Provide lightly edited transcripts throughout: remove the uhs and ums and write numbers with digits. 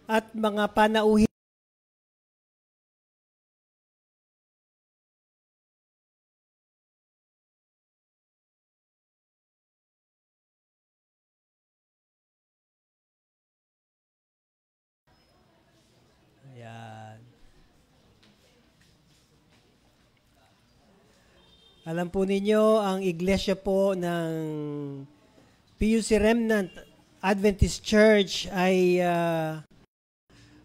at mga panauhin. Ayan. Alam po ninyo, ang iglesia po ng PUC Remnant Adventist Church ay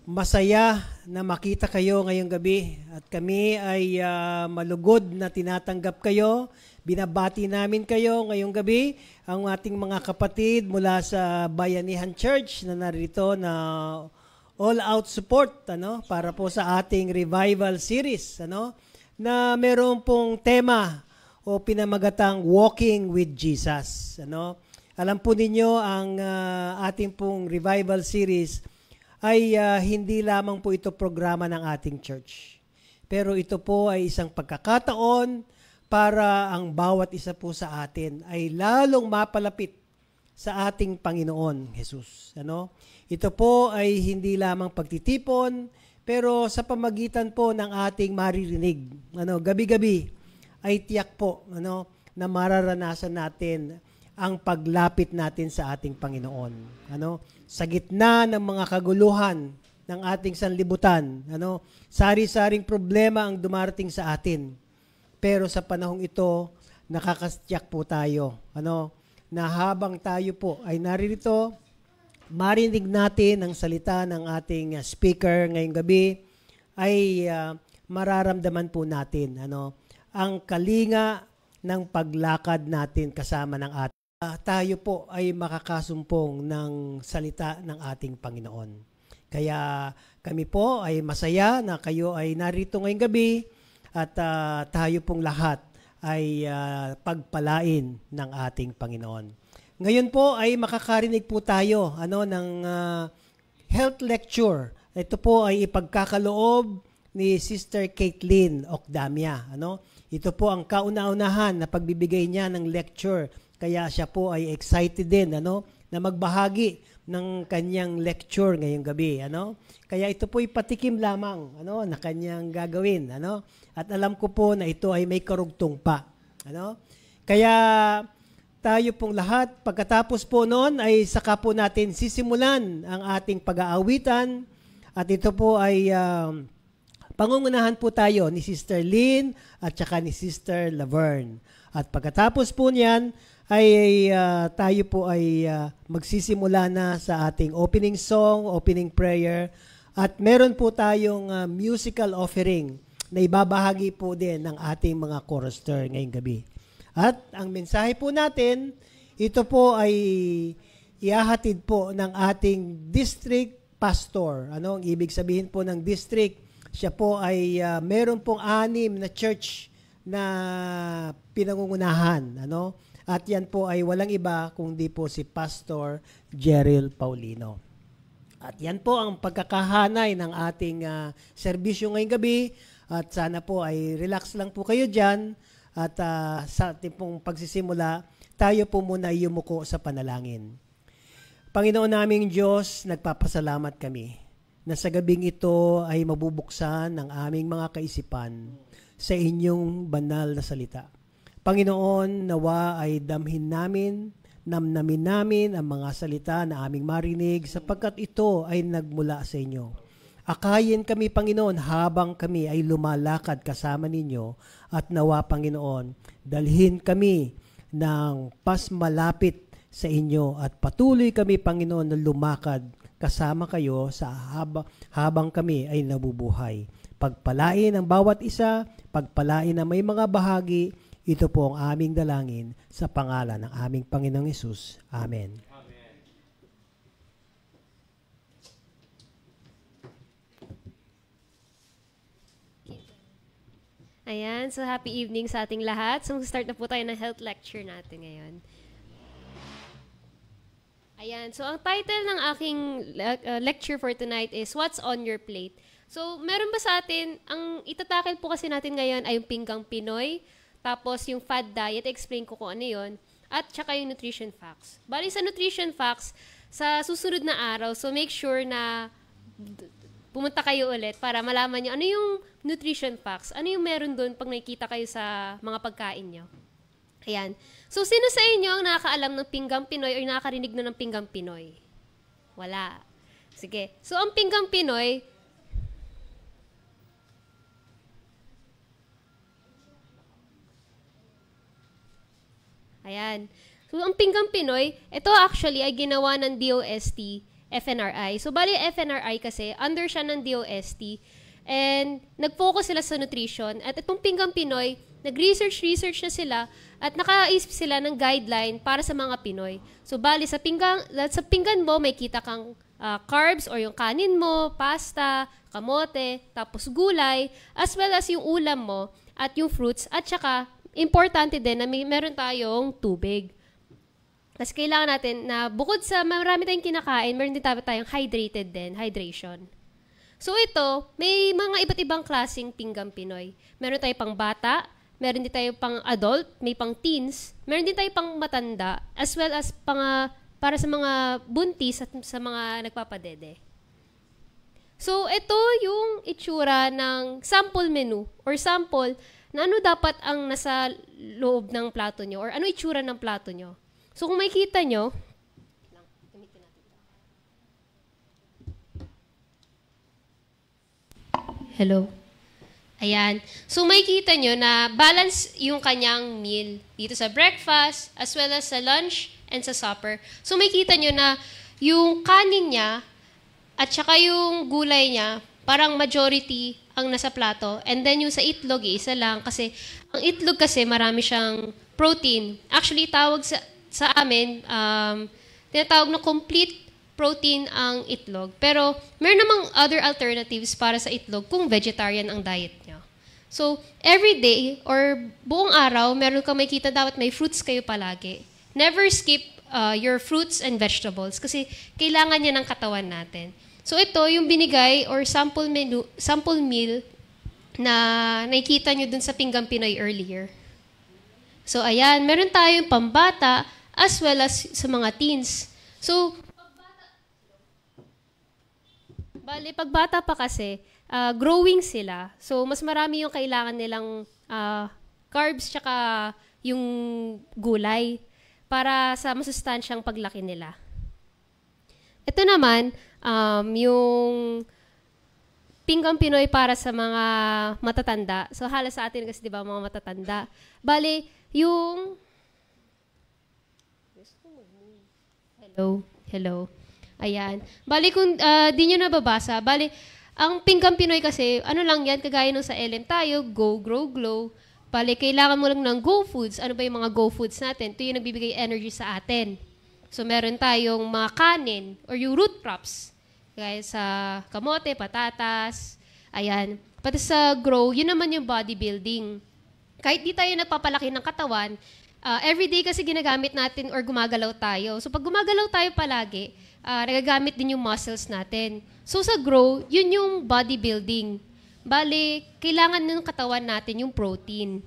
masaya na makita kayo ngayong gabi. At kami ay malugod na tinatanggap kayo. Binabati namin kayo ngayong gabi. Ang ating mga kapatid mula sa Bayanihan Church na narito na all-out support para po sa ating revival series na meron pong tema o pinamagatang Walking with Jesus. Alam po ninyo ang ating pong revival series ay hindi lamang po ito programa ng ating church. Pero ito po ay isang pagkakataon para ang bawat isa po sa atin ay lalong mapalapit sa ating Panginoon Jesus. Ito po ay hindi lamang pagtitipon, pero sa pamagitan po ng ating maririnig, gabi-gabi ay tiyak po na mararanasan natin ang paglapit natin sa ating Panginoon. Sa gitna ng mga kaguluhan ng ating sanlibutan, sari-saring problema ang dumarating sa atin. Pero sa panahong ito, nakakatiyak po tayo, na habang tayo po ay naririto, marinig natin ang salita ng ating speaker ngayong gabi, ay mararamdaman po natin ang kalinga ng paglakad natin kasama ng ating. Tayo po ay makakasumpong ng salita ng ating Panginoon. Kaya kami po ay masaya na kayo ay narito ngayong gabi at tayo pong lahat ay pagpalain ng ating Panginoon. Ngayon po ay makakarinig po tayo ng health lecture. Ito po ay ipagkakaloob ni Sister Caitlin Ocdamia. Ito po ang kauna-unahan na pagbibigay niya ng lecture. Kaya siya po ay excited din na magbahagi ng kanyang lecture ngayong gabi. Kaya ito po ay patikim lamang na kanyang gagawin. At alam ko po na ito ay may karugtong pa. Kaya tayo pong lahat, pagkatapos po noon ay saka po natin sisimulan ang ating pag-aawitan. At ito po ay pangungunahan po tayo ni Sister Lynn at saka ni Sister Laverne. At pagkatapos po niyan, ay tayo po ay magsisimula na sa ating opening song, opening prayer, at meron po tayong musical offering na ibabahagi po din ng ating mga chorister ngayong gabi. At ang mensahe po natin, ito po ay ihahatid po ng ating district pastor. Ang ibig sabihin po ng district? Siya po ay meron pong 6 na church na pinangungunahan. At yan po ay walang iba kundi po si Pastor Jeril Paulino. At yan po ang pagkakahanay ng ating serbisyo ngayong gabi. At sana po ay relax lang po kayo dyan. At sa ating pong pagsisimula, tayo po muna yumuko sa panalangin. Panginoon naming Diyos, nagpapasalamat kami na sa gabing ito ay mabubuksan ng aming mga kaisipan sa inyong banal na salita. Panginoon, nawa ay damhin namin, namnamin namin ang mga salita na aming marinig sapagkat ito ay nagmula sa inyo. Akayin kami, Panginoon, habang kami ay lumalakad kasama ninyo at nawa, Panginoon, dalhin kami ng pas malapit sa inyo at patuloy kami, Panginoon, na lumakad kasama kayo sa habang kami ay nabubuhay. Pagpalain ang bawat isa, pagpalain na may mga bahagi. Ito po ang aming dalangin sa pangalan ng aming Panginoong Hesus. Amen. Amen. Ayan, so happy evening sa ating lahat. So mag-start na po tayo ng health lecture natin ngayon. Ayan, so ang title ng aking lecture for tonight is What's on Your Plate? So meron ba sa atin, ang itatakil po kasi natin ngayon ay yung pinggang Pinoy, tapos yung fad diet, explain ko kung ano yun, at saka yung nutrition facts. Bali sa nutrition facts, sa susunod na araw. So make sure na pumunta kayo ulit para malaman nyo ano yung nutrition facts, ano yung meron doon pag nakikita kayo sa mga pagkain nyo. Ayan. So sino sa inyo ang nakakaalam ng pinggang Pinoy o nakakarinig na ng pinggang Pinoy? Wala. Sige. So ang pinggang Pinoy, ayan. So, ang pinggang Pinoy, ito actually ay ginawa ng DOST, FNRI. So, bali FNRI kasi, under siya ng DOST. And, nag-focus sila sa nutrition. At itong pinggang Pinoy, nag-research na sila at nakaisip sila ng guideline para sa mga Pinoy. So, bali sa pinggan mo, may kita kang carbs or yung kanin mo, pasta, kamote, tapos gulay, as well as yung ulam mo at yung fruits, at saka importante din na meron tayong tubig. Kasi kailangan natin na bukod sa marami tayong kinakain, meron din tayong hydrated din, hydration. So ito, may mga iba't ibang klaseng pinggang Pinoy. Meron tayong pang bata, meron din tayong pang adult, may pang teens, meron din tayong pang matanda, as well as para sa mga buntis at sa mga nagpapadede. So ito yung itsura ng sample menu or sample na ano dapat ang nasa loob ng plato nyo or ano itsura ng plato nyo. So kung makikita nyo, hello. Ayan. So makikita nyo na balance yung kanyang meal dito sa breakfast as well as sa lunch and sa supper. So makikita nyo na yung kanin niya at saka yung gulay niya, parang majority ang nasa plato. And then yung sa itlog, isa lang. Kasi ang itlog kasi marami siyang protein. Actually, tawag sa amin, tinatawag na complete protein ang itlog. Pero meron namang other alternatives para sa itlog kung vegetarian ang diet niyo. So, every day or buong araw, meron kang makikita dapat may fruits kayo palagi. Never skip your fruits and vegetables kasi kailangan niya ng katawan natin. So ito yung binigay or sample meal na nakikita nyo dun sa pinggang Pinoy earlier. So ayan, meron tayong pambata as well as sa mga teens. So, pagbata pa kasi, growing sila. So mas marami yung kailangan nilang carbs tsaka yung gulay para sa masustansyang paglaki nila. Ito naman, yung pinggang Pinoy para sa mga matatanda. So, halos sa atin kasi, di ba, mga matatanda. Bale, yung... Hello. Ayan. Bale, kung di nyo nababasa, bale, ang pinggang Pinoy kasi, ano lang yan, kagaya nung sa LM tayo, Go, Grow, Glow. Bale, kailangan mo lang ng Go Foods. Ano ba yung mga Go Foods natin? Ito yung nagbibigay energy sa atin. So, meron tayong mga kanin or yung root crops. Kaya sa kamote, patatas, ayan. Pati sa grow, yun naman yung bodybuilding. Kahit di tayo nagpapalaki ng katawan, everyday kasi ginagamit natin or gumagalaw tayo. So pag gumagalaw tayo palagi, nagagamit din yung muscles natin. So sa grow, yun yung bodybuilding. Bale, kailangan ng katawan natin yung protein.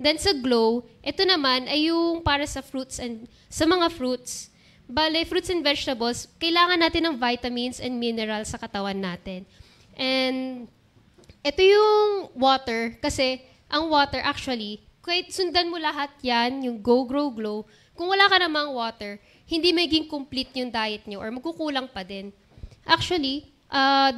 Then sa glow, ito naman ay yung para sa fruits and sa mga fruits. Bale, fruits and vegetables, kailangan natin ng vitamins and minerals sa katawan natin. And ito yung water, kasi ang water actually, kahit sundan mo lahat yan, yung Go, Grow, Glow, kung wala ka namang water, hindi maging complete yung diet nyo or magkukulang pa din. Actually,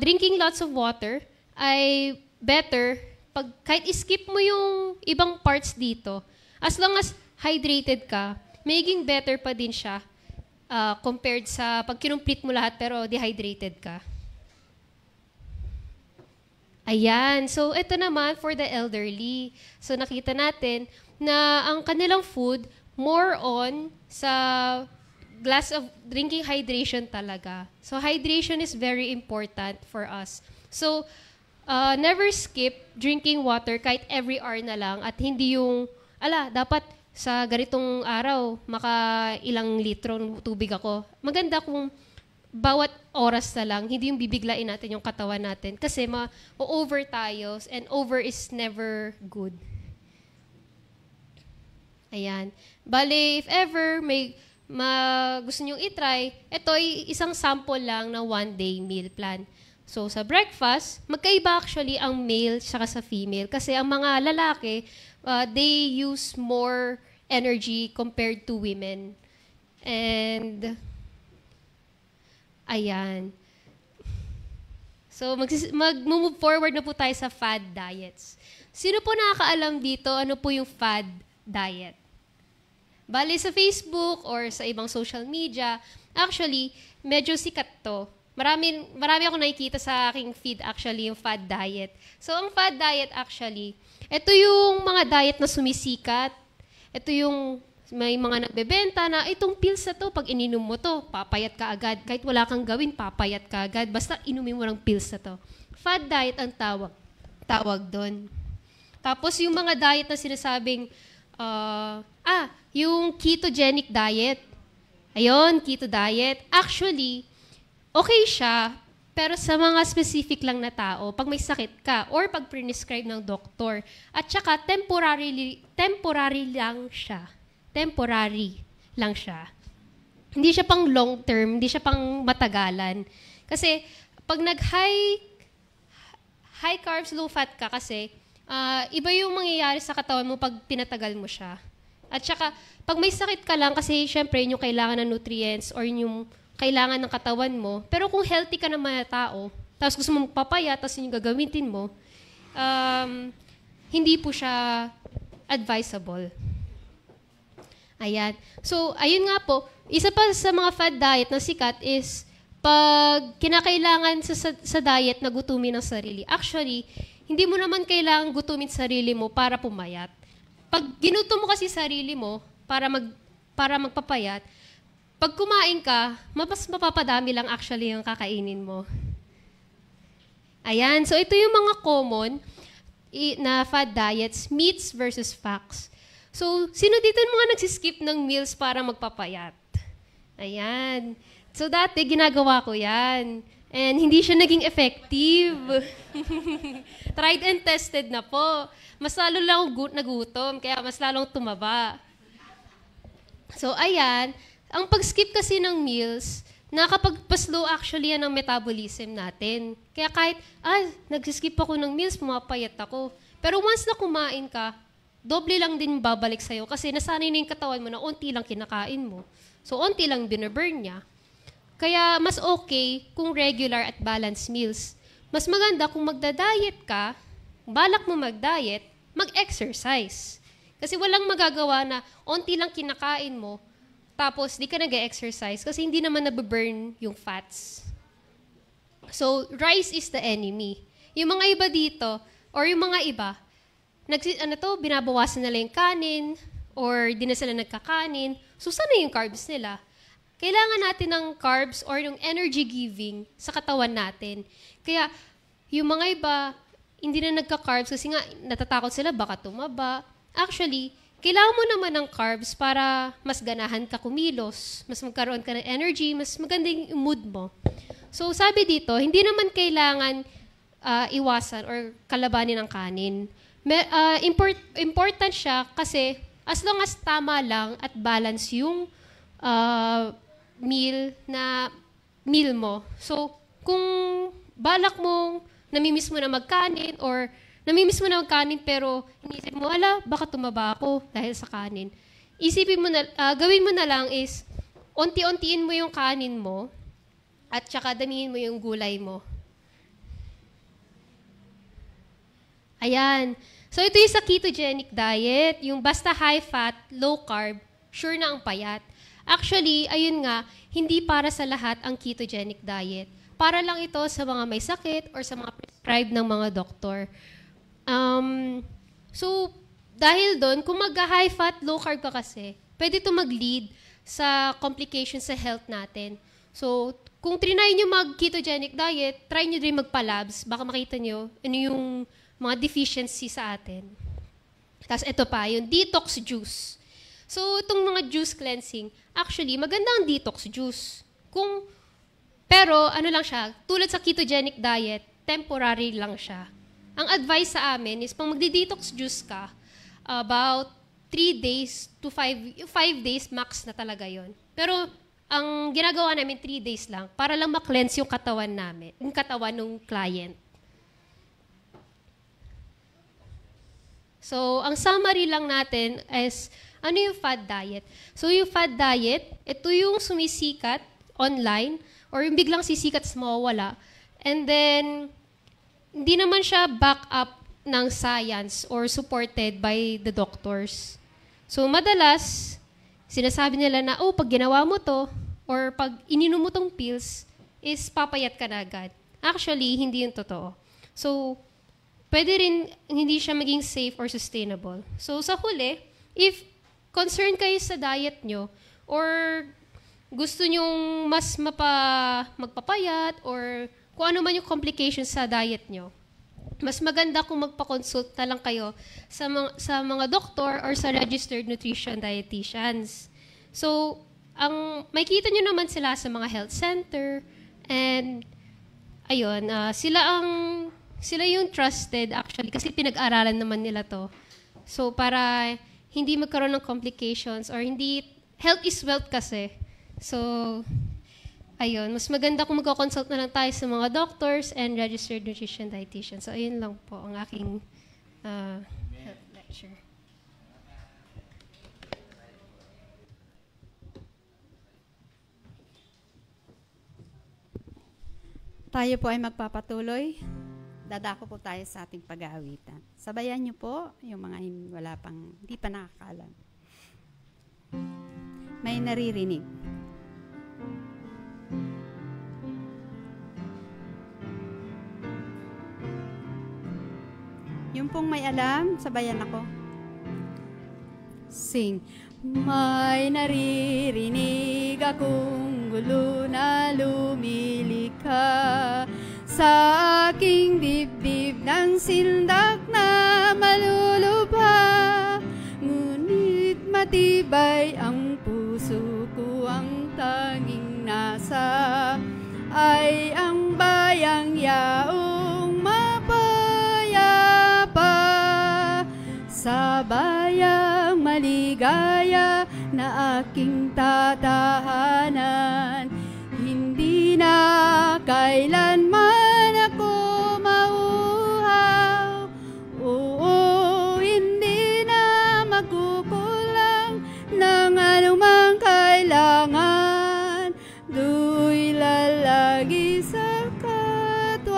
drinking lots of water ay better pag kahit skip mo yung ibang parts dito. As long as hydrated ka, maging better pa din siya compared sa pag kinumplete mo lahat pero dehydrated ka. Ayan. So, ito naman for the elderly. So, nakita natin na ang kanilang food more on sa glass of drinking hydration talaga. So, hydration is very important for us. So, never skip drinking water kahit every hour na lang at hindi yung, dapat sa ganitong araw, ilang litro ng tubig ako. Maganda kung bawat oras na lang, hindi yung bibiglain natin yung katawan natin. Kasi ma-over tayo, and over is never good. Ayan. Bale, if ever may gusto nyong i-try, ito ay isang sample lang na one-day meal plan. So, sa breakfast, magkaiba actually ang male saka sa female. Kasi ang mga lalaki, they use more energy compared to women. And, ayan. So, mag-move forward na po tayo sa fad diets. Sino po nakakaalam dito, ano po yung fad diet? Bale, sa Facebook or sa ibang social media, actually, medyo sikat to. Marami akong nakikita sa aking feed actually, yung fad diet. So, ang fad diet actually, ito yung mga diet na sumisikat. Ito yung may mga nagbebenta na itong pills na to, pag ininom mo to, papayat ka agad. Kahit wala kang gawin, papayat ka agad. Basta inumin mo ng pills na to. Fad diet ang tawag doon. Tapos yung mga diet na sinasabing, yung ketogenic diet. Ayun, keto diet. Actually, okay siya, pero sa mga specific lang na tao, pag may sakit ka, or pag prescribe ng doktor, at saka temporary lang siya. Temporary lang siya. Hindi siya pang long term, hindi siya pang matagalan. Kasi pag high carbs, low fat ka kasi, iba yung mangyayari sa katawan mo pag tinatagal mo siya. At saka, pag may sakit ka lang, kasi syempre yung kailangan ng nutrients or yung kailangan ng katawan mo, pero kung healthy ka naman na tao, tapos gusto mo magpapaya, tapos yung gagamitin mo, hindi po siya advisable. Ayan. So, ayun nga po, isa pa sa mga fad diet na sikat is pag kinakailangan sa diet na gutumin ang sarili. Actually, hindi mo naman kailangan gutumin sarili mo para pumayat. Pag ginutom mo kasi sarili mo para magpapayat, pag kumain ka, mas mapapadami lang actually yung kakainin mo. Ayan. So, ito yung mga common na fad diets, myths versus facts. So, sino dito yung mga nagsiskip ng meals para magpapayat? Ayan. So, dati, ginagawa ko yan. And hindi siya naging effective. Tried and tested na po. Mas lalo lang akong nagutom, kaya mas lalong tumaba. So, ayan. Ang pag-skip kasi ng meals, nakakapagpa-slow actually yan ang metabolism natin. Kaya kahit, nag-skip ako ng meals, pumapayat ako. Pero once na kumain ka, doble lang din babalik sa'yo kasi nasanay na yung katawan mo na onti lang kinakain mo. So, onti lang binaburn niya. Kaya, mas okay kung regular at balanced meals. Mas maganda kung magda-diet ka, balak mo mag-diet, mag-exercise. Kasi walang magagawa na onti lang kinakain mo, tapos di ka nag-exercise kasi hindi naman nababurn yung fats. So, rice is the enemy. Yung mga iba dito, or yung mga iba, binabawasan nila yung kanin, or di na sila nagkakanin. So, sana yung carbs nila? Kailangan natin ng carbs or yung energy giving sa katawan natin. Kaya, yung mga iba, hindi na nagka-carbs kasi nga natatakot sila baka tumaba. Actually, kailangan mo naman ng carbs para mas ganahan ka kumilos, mas magkaroon ka ng energy, mas magandang yung mood mo. So, sabi dito, hindi naman kailangan iwasan or kalabanin ang kanin. Important siya kasi as long as tama lang at balance yung meal mo. So, kung balak mong namimiss mo na magkanin or namimiss mo na magkanin pero inisip mo, baka tumaba ako dahil sa kanin. Gawin mo na lang is unti-untiin mo yung kanin mo at saka damihin mo yung gulay mo. Ayan. So, ito yung sa ketogenic diet, yung basta high fat, low carb, sure na ang payat. Actually, ayun nga, hindi para sa lahat ang ketogenic diet. Para lang ito sa mga may sakit or sa mga prescribed ng mga doktor. So, dahil doon, kung mag-high fat, low carb ka kasi, pwede ito mag-lead sa complications sa health natin. So, kung trinay nyo mag-ketogenic diet, try nyo din magpa-labs. Baka makita nyo ano yung mga deficiency sa atin. Tapos ito pa, yung detox juice. So, itong mga juice cleansing, actually, maganda ang detox juice. Pero, ano lang siya, tulad sa ketogenic diet, temporary lang siya. Ang advice sa amin is, pag magdi-detox juice ka, about 3 days to 5 days max na talaga yon. Pero ang ginagawa namin 3 days lang para lang ma-cleanse yung katawan namin, yung katawan ng client. So, ang summary lang natin is, ano yung fad diet? So, yung fad diet, ito yung sumisikat online or yung biglang sisikat sa mawawala. And then, hindi naman siya back up ng science or supported by the doctors. So, madalas, sinasabi nila na, oh, pag ginawa mo to, or pag ininom mo tong pills, is papayat ka na agad. Actually, hindi yung totoo. So, pwede rin hindi siya maging safe or sustainable. So, sa huli, if concerned kayo sa diet nyo, or gusto nyong mas magpapayat, or kung ano man yung complications sa diet nyo, mas maganda kung magpa-consult na lang kayo sa mga doktor or sa registered nutrition dietitians. So, makikita nyo naman sila sa mga health center, and ayun, sila yung trusted actually kasi pinag-aralan naman nila to. So, para hindi magkaroon ng complications or hindi, health is wealth kasi. So, ayun, mas maganda kung magko-consult na lang tayo sa mga doctors and registered nutrition dietitians. So, ayun lang po ang aking health lecture. Tayo po ay magpapatuloy. Dadako po tayo sa ating pag-aawitan. Sabayan niyo po yung mga hindi pa nakakaalam. May naririnig. Yung pong may alam, sabayan ako. Sing. May naririnig akong gulo na lumilikha sa aking dibdib ng sindak na malulubha. Ngunit matibay ang puso ko, ang tanging nasa ay ang bayang yaong mapayapa. Sa bayang maligaya na aking tatahanan, hindi na kailanman ako mauhaw. Oo, hindi na magkukulang ng anumang kailangan. Do'y lalagi sa katwaan.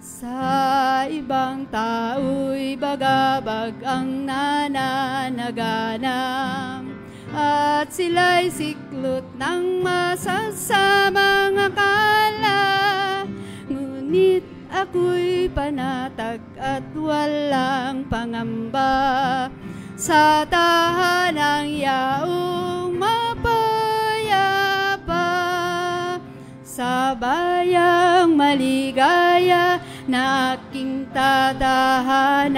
Sa ibang tao'y bagabag ang nananaganam, at sila'y siklot ng masasamang akala. Ngunit ako'y panatag at walang pangamba sa tahanang yaong mapayapa. Sa bayang maligaya na aking tatahanan,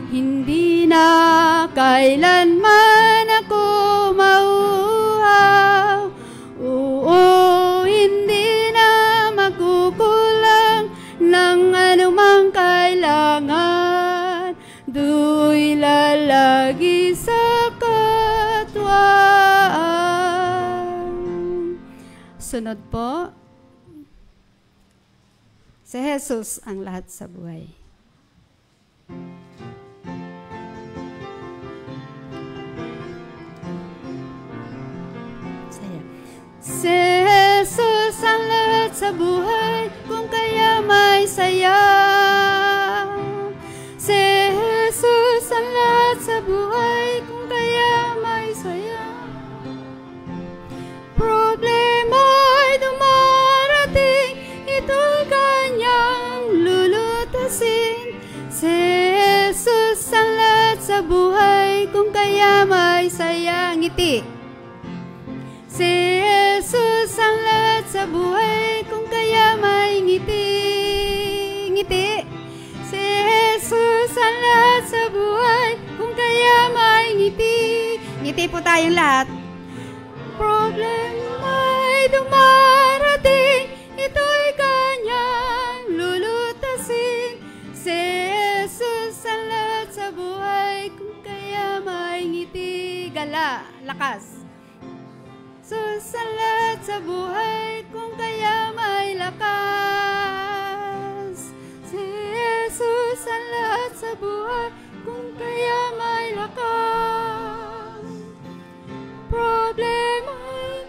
hindi na kailanman ako mauhaw. Oo, hindi na magkukulang ng anumang kailangan. Do'y lalagi sa katwaan. Sunod po. Si Jesus ang lahat sa buhay. Si Jesus ang lahat sa buhay, kung kaya may saya. Si Jesus ang lahat sa buhay, kung kaya may saya. Problema ay dumarating, ito'y kanyang lulutasin. Si Jesus ang lahat sa buhay, kung kaya may saya. Ngiti. Si Jesus ang lahat sa buhay, kung kaya may ngiti. Ngiti. Si Jesus ang lahat sa buhay, kung kaya may ngiti. Ngiti po tayong lahat. Problema ay dumarating, ito'y kanyang lulutasin. Si Jesus ang lahat sa buhay, kung kaya may ngiti. lakas. Susalat sa buhay kung kaya may lakas. Si Jesus ang lahat sa buhay kung kaya may lakas. Problema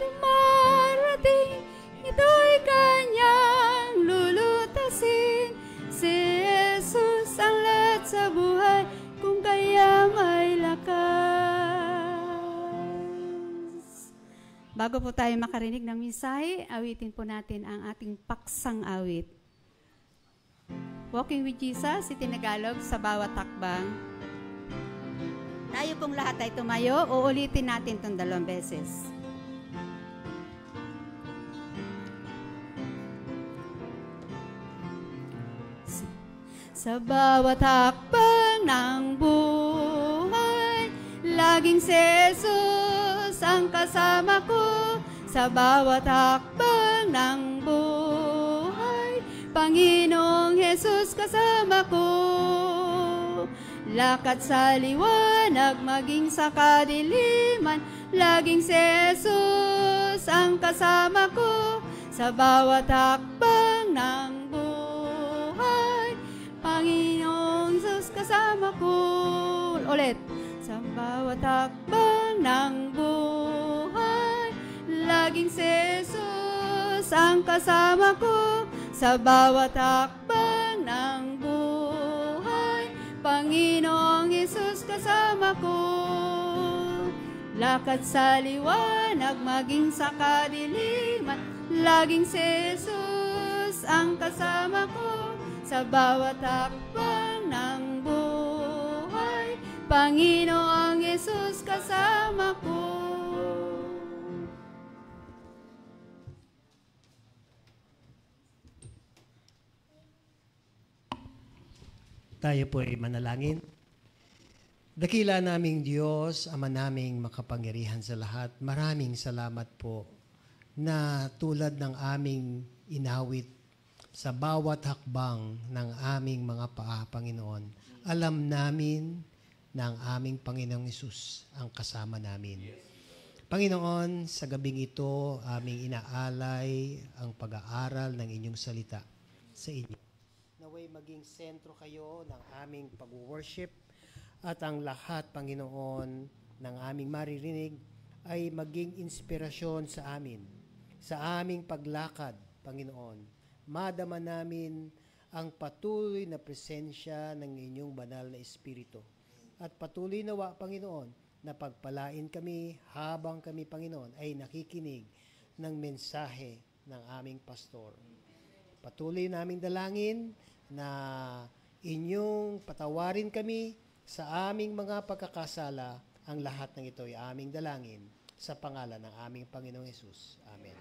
dumarating, ito'y kanyang lulutasin. Si Jesus ang lahat sa buhay kung kaya may lakas. Bago po tayo makarinig ng mensahe, awitin po natin ang ating paksang awit. Walking with Jesus, itinagalog sa bawat takbang. Tayo pong lahat ay tumayo, uulitin natin itong 2 beses. Sa bawat hakbang ng buhay, laging si Jesus ang kasama ko. Sa bawat hakbang ng buhay, Panginoong Jesus kasama ko. Lakad sa liwanag, maging sa kadiliman, laging si Jesus ang kasama ko. Sa bawat hakbang ng buhay, Panginoong Jesus kasama ko. Ulit. Sa bawat hakbang ng buhay, laging si Jesus ang kasama ko. Sa bawat hakbang ng buhay, Panginoong Jesus kasama ko. Lakad sa liwanag, maging sa kadiliman, laging si Jesus ang kasama ko. Sa bawat hakbang ng buhay, Panginoong Jesus kasama ko. Tayo po ay manalangin. Dakila naming Diyos, Ama naming makapangyarihan sa lahat, maraming salamat po na tulad ng aming inawit sa bawat hakbang ng aming mga paa, Panginoon, alam namin na ang aming Panginoong Hesus ang kasama namin. Panginoon, sa gabing ito, aming inaalay ang pag-aaral ng inyong salita sa inyo. Naway maging sentro kayo ng aming pag-worship at ang lahat, Panginoon, ng aming maririnig ay maging inspirasyon sa amin, sa aming paglakad, Panginoon. Madama namin ang patuloy na presensya ng inyong banal na Espiritu. At patuloy nawa, Panginoon, na pagpalain kami habang kami, Panginoon, ay nakikinig ng mensahe ng aming pastor. Patuloy naming dalangin na inyong patawarin kami sa aming mga pagkakasala. Ang lahat ng ito ay aming dalangin sa pangalan ng aming Panginoong Hesus. Amen.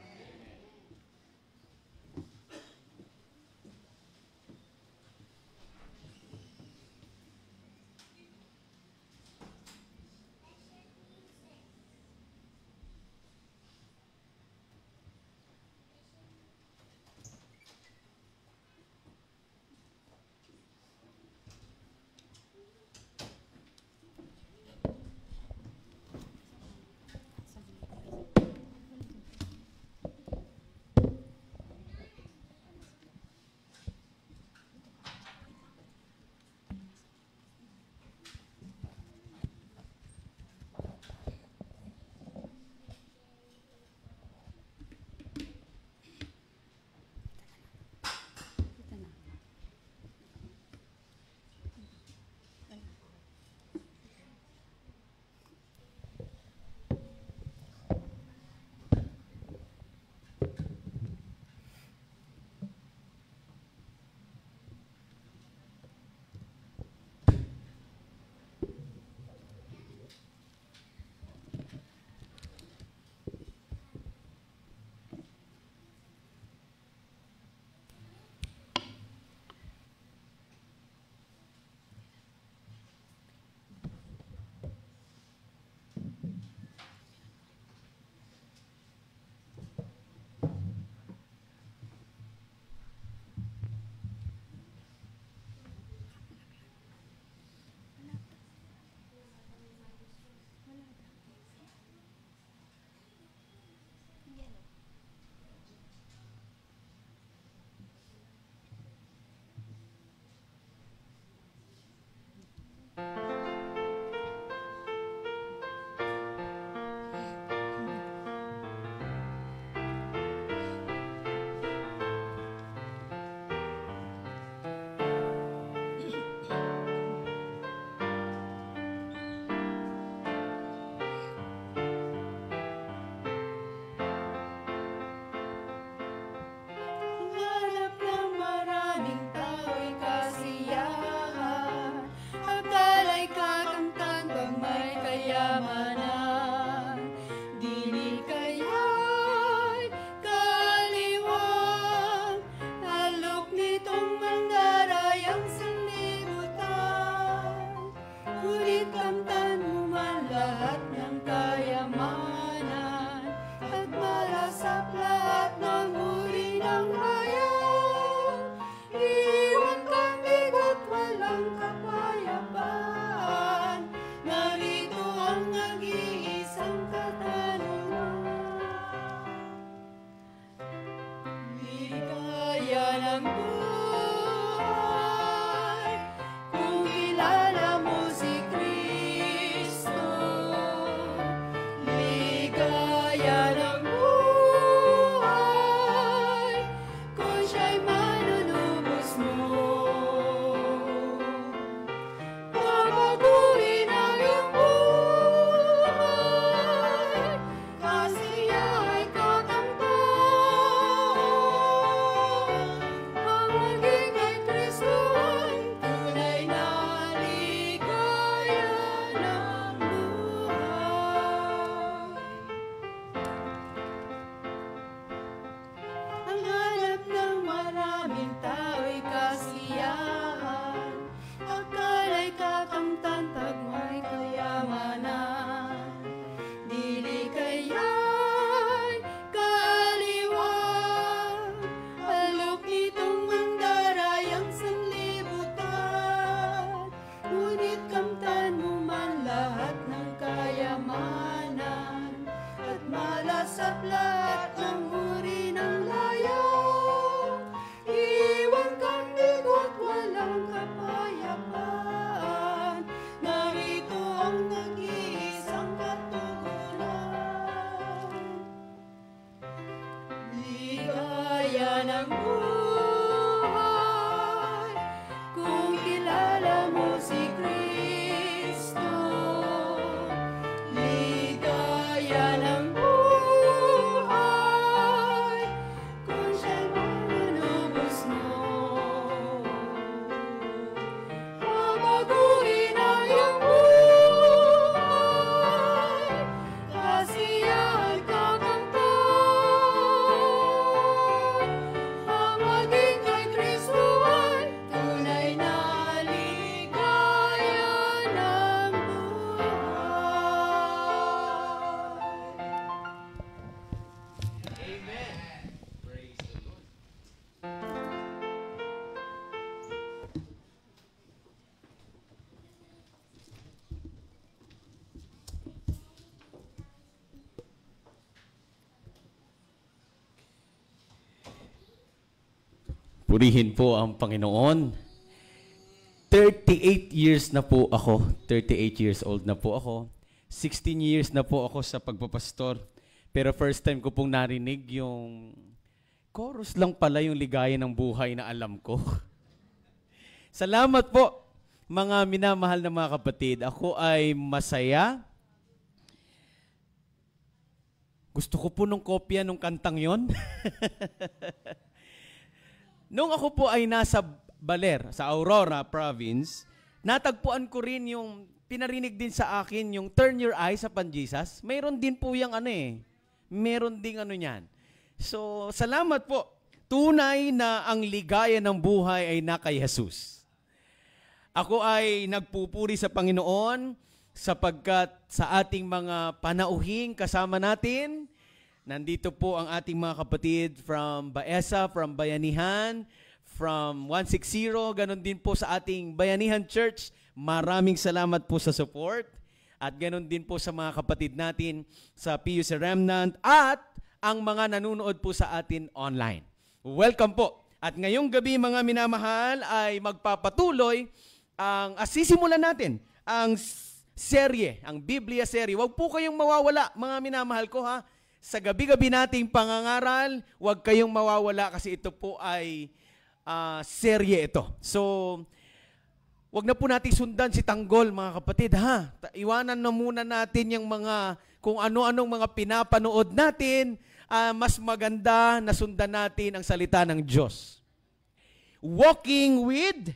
Purihin po ang Panginoon. 38 years na po ako. 38 years old na po ako. 16 years na po ako sa pagpapastor. Pero first time ko pong narinig yung chorus lang pala yung ligaya ng buhay na alam ko. Salamat po, mga minamahal na mga kapatid. Ako ay masaya. Gusto ko po nung kopya nung kantang yon. Nung ako po ay nasa Baler, sa Aurora Province, natagpuan ko rin yung, pinarinig din sa akin yung Turn Your Eyes upon Jesus. Mayroon din po yung mayroon din niyan. So, salamat po. Tunay na ang ligaya ng buhay ay na kay Jesus. Ako ay nagpupuri sa Panginoon sapagkat sa ating mga panauhing kasama natin, nandito po ang ating mga kapatid from Baesa, from Bayanihan, from 160, ganon din po sa ating Bayanihan Church. Maraming salamat po sa support. At ganon din po sa mga kapatid natin sa PUC Remnant at ang mga nanonood po sa atin online. Welcome po. At ngayong gabi mga minamahal ay magpapatuloy sisimulan natin ang serye, ang Biblia serye. Huwag po kayong mawawala mga minamahal ko ha. Sa gabi-gabi nating pangangaral, huwag kayong mawawala kasi ito po ay serye ito. So, huwag na po natin sundan si Tanggol mga kapatid ha. Iwanan na muna natin yung mga kung ano-anong mga pinapanood natin. Mas maganda na sundan natin ang salita ng Diyos. Walking with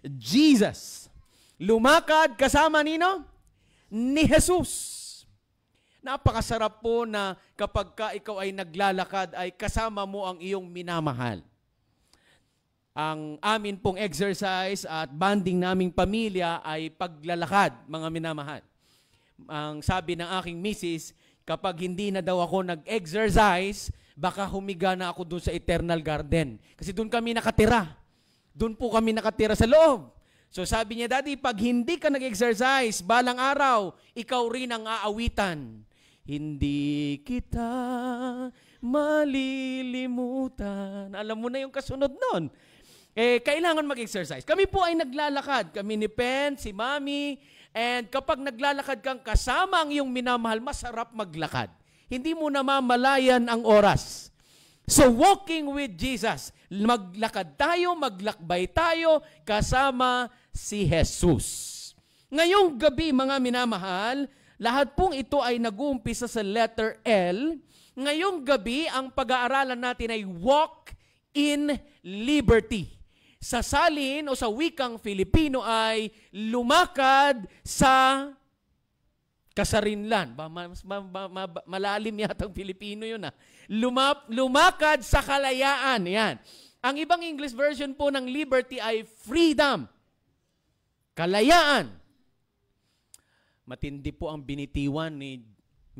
Jesus. Lumakad kasama nino? Ni Jesus. Napakasarap po na kapag ikaw ay naglalakad ay kasama mo ang iyong minamahal. Ang amin pong exercise at bonding naming pamilya ay paglalakad, mga minamahal. Ang sabi ng aking misis, kapag hindi na daw ako nag-exercise, baka humiga na ako doon sa Eternal Garden. Kasi doon kami nakatira. Doon po kami nakatira sa loob. So sabi niya, Daddy, pag hindi ka nag-exercise, balang araw, ikaw rin ang aawitan. Hindi kita malilimutan. Alam mo na yung kasunod nun. Kailangan mag-exercise. Kami po ay naglalakad. Kami ni Pen, si Mami, and kapag naglalakad kang kasama ang iyong minamahal, masarap maglakad. Hindi mo na mamalayan ang oras. So walking with Jesus, maglakad tayo, maglakbay tayo, kasama si Jesus. Ngayong gabi, mga minamahal, lahat pong ito ay nag-uumpisa sa letter L. Ngayong gabi, ang pag-aaralan natin ay walk in liberty. Sa salin o sa wikang Filipino ay lumakad sa kasarinlan. Malalim yata ang Filipino yun. Lumakad sa kalayaan. Yan. Ang ibang English version po ng liberty ay freedom. Kalayaan. Matindi po ang binitiwan ni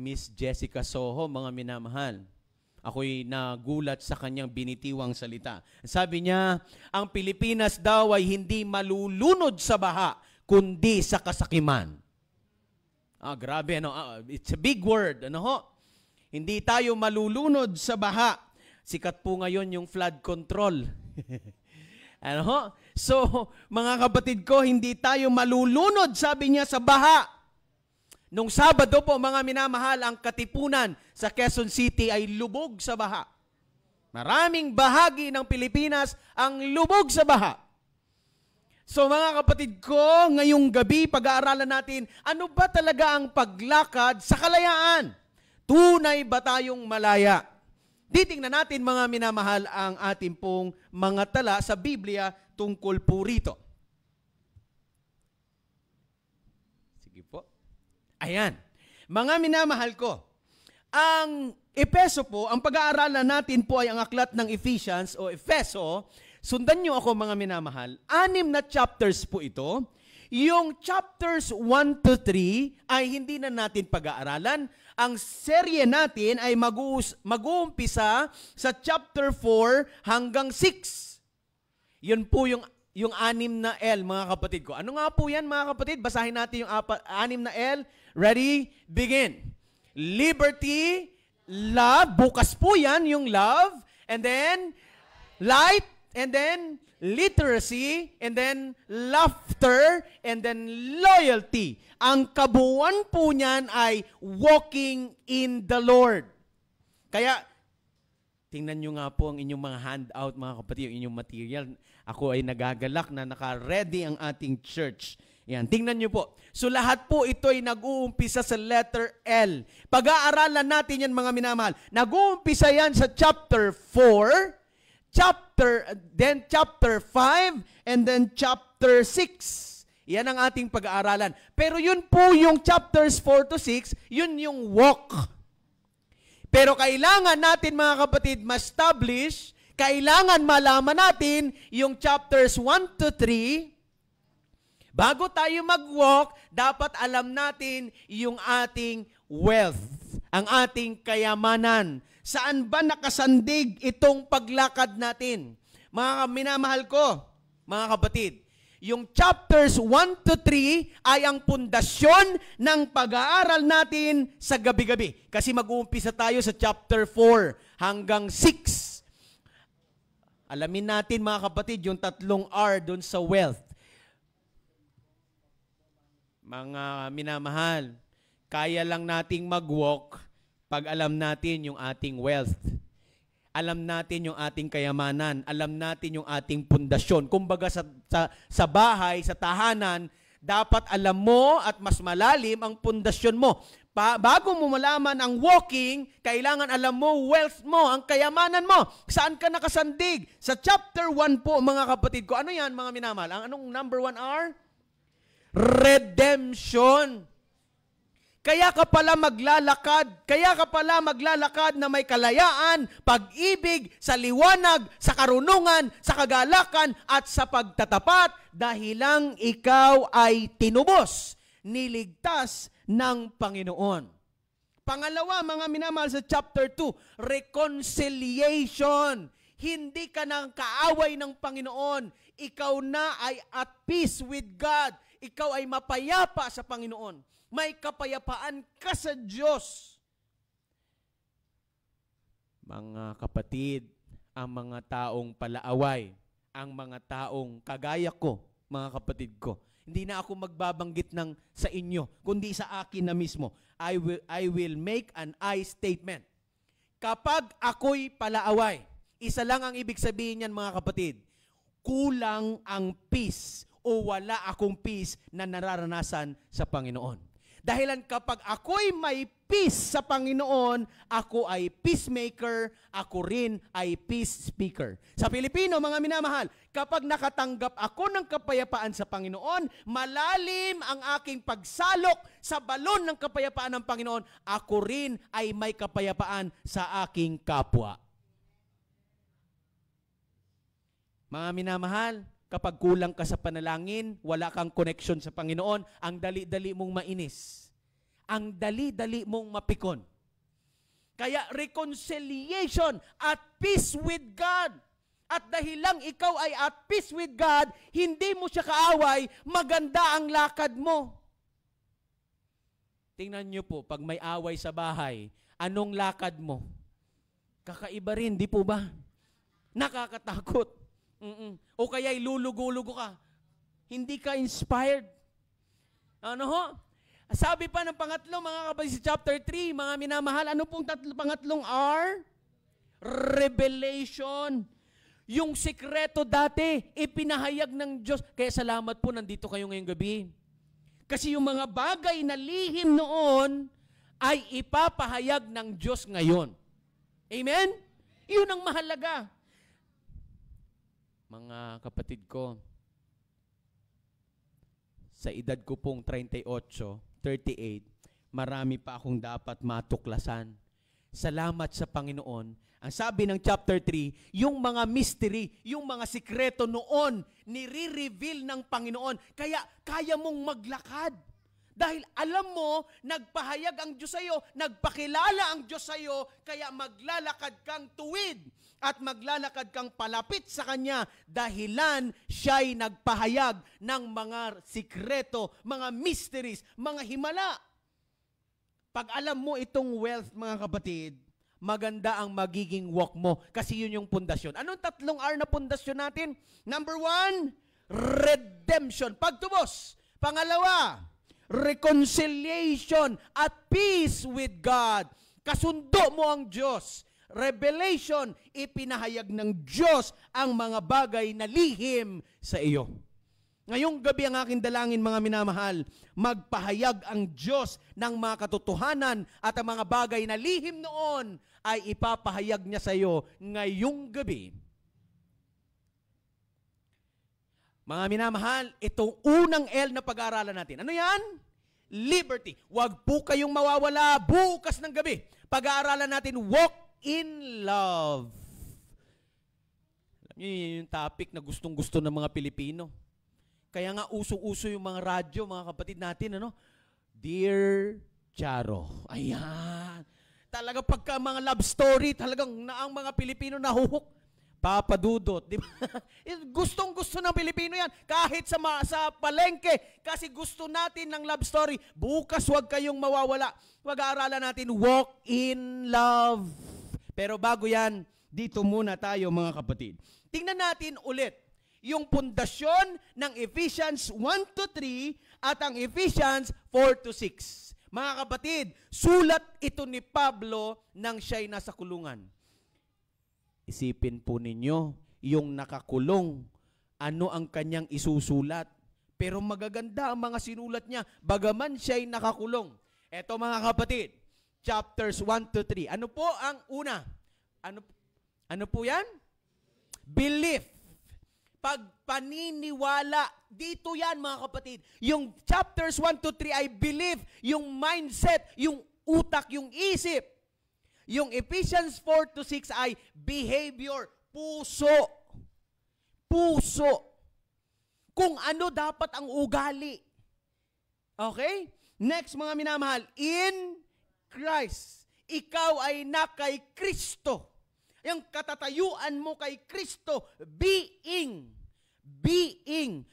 Miss Jessica Soho, mga minamahal. Ako'y nagulat sa kanyang binitiwang salita. Sabi niya, ang Pilipinas daw ay hindi malulunod sa baha, kundi sa kasakiman. Grabe, ano? It's a big word. Ano ho? Hindi tayo malulunod sa baha. Sikat po ngayon yung flood control. Ano ho? So, mga kapatid ko, hindi tayo malulunod, sabi niya, sa baha. Nung Sabado po, mga minamahal, ang Katipunan sa Quezon City ay lubog sa baha. Maraming bahagi ng Pilipinas ang lubog sa baha. So mga kapatid ko, ngayong gabi, pag-aaralan natin, ano ba talaga ang paglakad sa kalayaan? Tunay ba tayong malaya? Titingnan natin, mga minamahal, ang ating pong mga tala sa Biblia tungkol po rito. Ayan. Mga minamahal ko, ang Epeso po, ang pag-aaralan natin po ay ang aklat ng Ephesians o Efeso. Sundan nyo ako, mga minamahal. 6 na chapters po ito. Yung chapters 1 to 3 ay hindi na natin pag-aaralan. Ang serye natin ay mag-uumpisa sa chapter 4 hanggang 6. Yun po yung 6 na L, mga kapatid ko. Ano nga po yan, mga kapatid? Basahin natin yung 6 na L. Ready? Begin. Liberty, love. Bukas po yan yung love. And then, light, and then literacy, and then laughter, and then loyalty. Ang kabuuan po niyan ay walking in the Lord. Kaya, tingnan nyo nga po ang inyong mga handout, mga kapatid, yung inyong material. Ako ay nagagalak na naka-ready ang ating church. Yan, tingnan nyo po. So lahat po ito ay nag-uumpisa sa letter L. Pag-aaralan natin yan, mga minamahal. Nag-uumpisa yan sa chapter 4, then chapter 5, and then chapter 6. Yan ang ating pag-aaralan. Pero yun po yung chapters 4 to 6, yun yung walk. Pero kailangan natin, mga kapatid, ma-establish, kailangan malaman natin yung chapters 1 to 3. Bago tayo mag-walk, dapat alam natin yung ating wealth, ang ating kayamanan. Saan ba nakasandig itong paglakad natin? Mga minamahal ko, mga kapatid, yung chapters 1 to 3 ay ang pundasyon ng pag-aaral natin sa gabi-gabi. Kasi mag-uumpisa tayo sa chapter 4 hanggang 6. Alamin natin, mga kapatid, yung 3 R doon sa wealth. Mga minamahal, kaya lang nating mag-walk pag alam natin yung ating wealth. Alam natin yung ating kayamanan. Alam natin yung ating pundasyon. Kumbaga sa bahay, sa tahanan, dapat alam mo at mas malalim ang pundasyon mo. Bago mo malaman ang walking, kailangan alam mo wealth mo, ang kayamanan mo. Saan ka nakasandig? Sa chapter 1 po, mga kapatid ko. Ano yan, mga minamahal? Ang anong number 1 R? Redemption. Kaya ka pala maglalakad na may kalayaan, pag-ibig, sa liwanag, sa karunungan, sa kagalakan, at sa pagtatapat, dahilang ikaw ay tinubos, niligtas ng Panginoon. Pangalawa, mga minamahal, sa chapter 2, reconciliation. Hindi ka nang kaaway ng Panginoon. Ikaw na ay at peace with God. Ikaw ay mapayapa sa Panginoon. May kapayapaan ka sa Diyos. Mga kapatid, ang mga taong palaaway, ang mga taong kagaya ko, mga kapatid ko, hindi na ako magbabanggit ng sa inyo, kundi sa akin na mismo. I will make an I statement. Kapag ako'y palaaway, isa lang ang ibig sabihin niyan, mga kapatid, kulang ang peace o wala akong peace na nararanasan sa Panginoon. Dahilan kapag ako'y may peace sa Panginoon, ako ay peacemaker, ako rin ay peace speaker. Sa Pilipino, mga minamahal, kapag nakatanggap ako ng kapayapaan sa Panginoon, malalim ang aking pagsalok sa balon ng kapayapaan ng Panginoon, ako rin ay may kapayapaan sa aking kapwa. Mga minamahal, kapag kulang ka sa panalangin, wala kang connection sa Panginoon, ang dali-dali mong mainis. Ang dali-dali mong mapikon. Kaya reconciliation at peace with God. At dahil lang ikaw ay at peace with God, hindi mo siya kaaway, maganda ang lakad mo. Tingnan niyo po, pag may away sa bahay, anong lakad mo? Kakaiba rin, di po ba? Nakakatakot. O kaya ilulugo-lugo ka. Hindi ka inspired. Ano ho? Sabi pa ng pangatlo, mga kapatid, sa chapter 3, mga minamahal, ano pong pangatlong R? Revelation. Yung sikreto dati, ipinahayag ng Diyos. Kaya salamat po, nandito kayo ngayong gabi. Kasi yung mga bagay na lihim noon, ay ipapahayag ng Diyos ngayon. Amen? Yun ang mahalaga. Mga kapatid ko, sa edad ko pong 38, 38, marami pa akong dapat matuklasan. Salamat sa Panginoon. Ang sabi ng chapter 3, yung mga mystery, yung mga sikreto noon, nire-reveal ng Panginoon. Kaya kaya mong maglakad. Dahil alam mo, nagpahayag ang Diyos sa iyo, nagpakilala ang Diyos sa iyo, kaya maglalakad kang tuwid at maglalakad kang palapit sa Kanya dahilan siya'y nagpahayag ng mga sikreto, mga mysteries, mga himala. Pag alam mo itong wealth, mga kapatid, maganda ang magiging walk mo. Kasi yun yung pundasyon. Anong 3 R na pundasyon natin? Number 1, redemption. Pagtubos. Pangalawa, reconciliation at peace with God. Kasundo mo ang Diyos. Revelation, ipinahayag ng Diyos ang mga bagay na lihim sa iyo. Ngayong gabi ang aking dalangin, mga minamahal, magpahayag ang Diyos ng mga katotohanan at ang mga bagay na lihim noon ay ipapahayag niya sa iyo ngayong gabi. Mga minamahal, itong unang L na pag-aaralan natin. Ano yan? Liberty. Huwag po kayong mawawala bukas ng gabi. Pag-aaralan natin, walk in love. Alam niyo, yun yung topic na gustong-gusto ng mga Pilipino. Kaya nga usong-uso yung mga radyo, mga kapatid natin, ano? Dear Charo. Ayan. Talaga pagka mga love story, talagang ang mga Pilipino nahuhuk. Papa Dudot, di ba? Gustong-gusto ng Pilipino yan. Kahit sa palengke, kasi gusto natin ng love story. Bukas huwag kayong mawawala. Pag-aaralan natin, walk in love. Pero bago yan, dito muna tayo, mga kapatid. Tingnan natin ulit yung pundasyon ng Ephesians 1-3 at ang Ephesians 4-6. Mga kapatid, sulat ito ni Pablo nang siya'y nasa kulungan. Isipin po ninyo, yung nakakulong, ano ang kanyang isusulat. Pero magaganda ang mga sinulat niya, bagaman siya'y nakakulong. Eto mga kapatid, chapters 1-3. Ano po ang una? Ano po yan? Belief. Pagpaniniwala. Dito yan, mga kapatid. Yung chapters 1-3 ay belief, yung mindset, yung utak, yung isip. Yung Ephesians 4-6 ay behavior, puso. Puso. Kung ano dapat ang ugali. Okay? Next, mga minamahal, in Christ. Ikaw ay na kay Kristo. Yung katatayuan mo kay Kristo, being.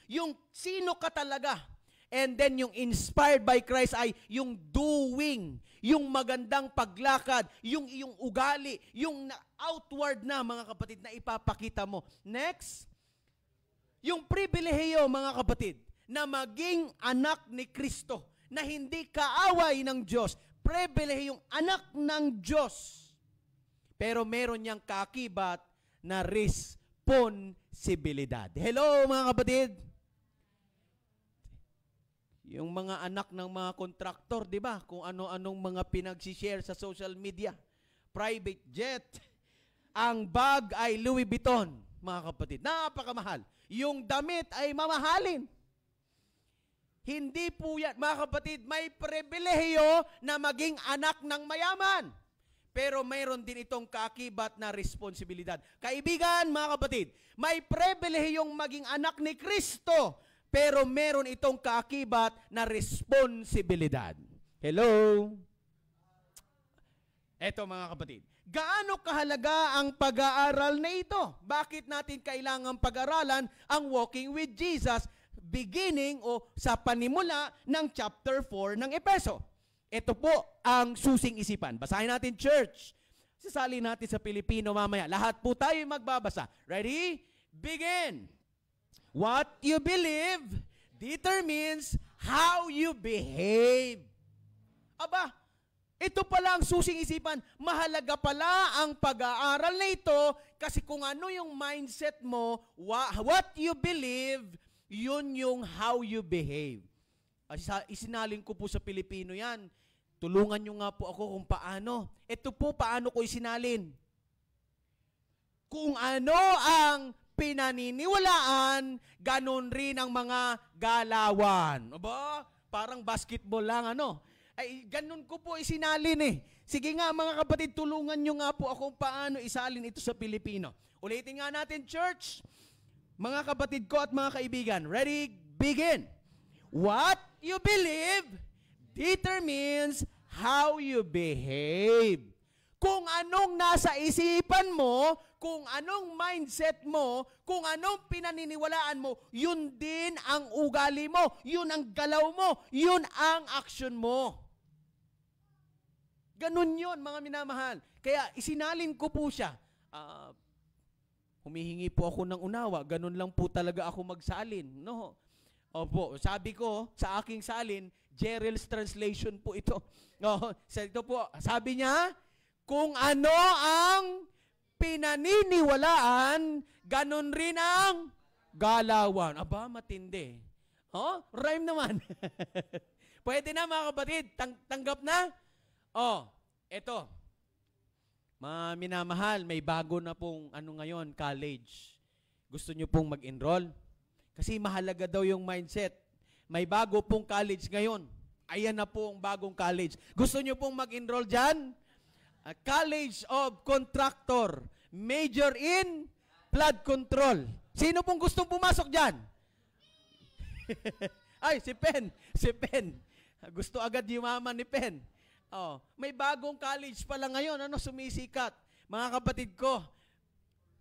Yung sino ka talaga. And then yung inspired by Christ ay yung doing, yung magandang paglakad, yung iyong ugali, yung outward na, mga kapatid, na ipapakita mo. Next, yung pribilehiyo, mga kapatid, na maging anak ni Kristo, na hindi kaaway ng Diyos. Pribilehiyong anak ng Diyos. Pero meron niyang kakibat na responsibilidad. Hello, mga kapatid. Yung mga anak ng mga kontraktor, di ba? Kung ano-anong mga pinagsishare sa social media. Private jet. Ang bag ay Louis Vuitton, mga kapatid. Napakamahal. Yung damit ay mamahalin. Hindi po yan, mga kapatid, may pribilehiyo na maging anak ng mayaman. Pero mayroon din itong kaakibat na responsibilidad. Kaibigan, mga kapatid, may pribilehiyong maging anak ni Kristo, pero meron itong kaakibat na responsibilidad. Hello? Eto, mga kapatid, gaano kahalaga ang pag-aaral na ito? Bakit natin kailangang pag-aralan ang walking with Jesus beginning o sa panimula ng chapter 4 ng Efeso? Ito po ang susing isipan. Basahin natin, church. Sasali natin sa Pilipino mamaya. Lahat po tayo magbabasa. Ready? Begin. What you believe determines how you behave. Aba, ito pala ang susing isipan. Mahalaga pala ang pag-aaral na ito kasi kung ano yung mindset mo, what you believe, yun yung how you behave. Isinalin ko po sa Pilipino yan. Tulungan nyo nga po ako kung paano. Ito po paano ko isinalin. Kung ano ang pinaniniwalaan, ganun rin ang mga galawan. Aba, parang basketball lang ano. Ay, ganun ko po isinalin eh. Sige nga mga kapatid, tulungan nyo nga po ako kung paano isalin ito sa Pilipino. Ulitin nga natin, church. Mga kapatid ko at mga kaibigan, ready? Begin. What you believe determines how you behave. Kung anong nasa isipan mo, kung anong mindset mo, kung anong pinaniniwalaan mo, yun din ang ugali mo, yun ang galaw mo, yun ang action mo. Ganun yun, mga minamahal. Kaya isinalin ko po siya. Humihingi po ako ng unawa. Ganun lang po talaga ako magsalin. No? Opo, sabi ko sa aking salin, Jerrell's translation po ito. No, ito po, sabi niya, kung ano ang pinaniniwalaan, ganun rin ang galawan. Aba, matindi. Oh, rhyme naman. Pwede na mga kapatid, tanggap na? Oh, ito. Mga minamahal, may bago na pong ngayon, college. Gusto nyo pong mag-enroll? Kasi mahalaga daw yung mindset. May bago pong college ngayon. Ayan na po ang bagong college. Gusto nyo pong mag-enroll dyan? College of Contractor. Major in Flood Control. Sino pong gustong pumasok dyan? Ay, si Pen. Si Pen. Gusto agad yumaman ni Pen. Oh, may bagong college pala ngayon, sumisikat. Mga kapatid ko,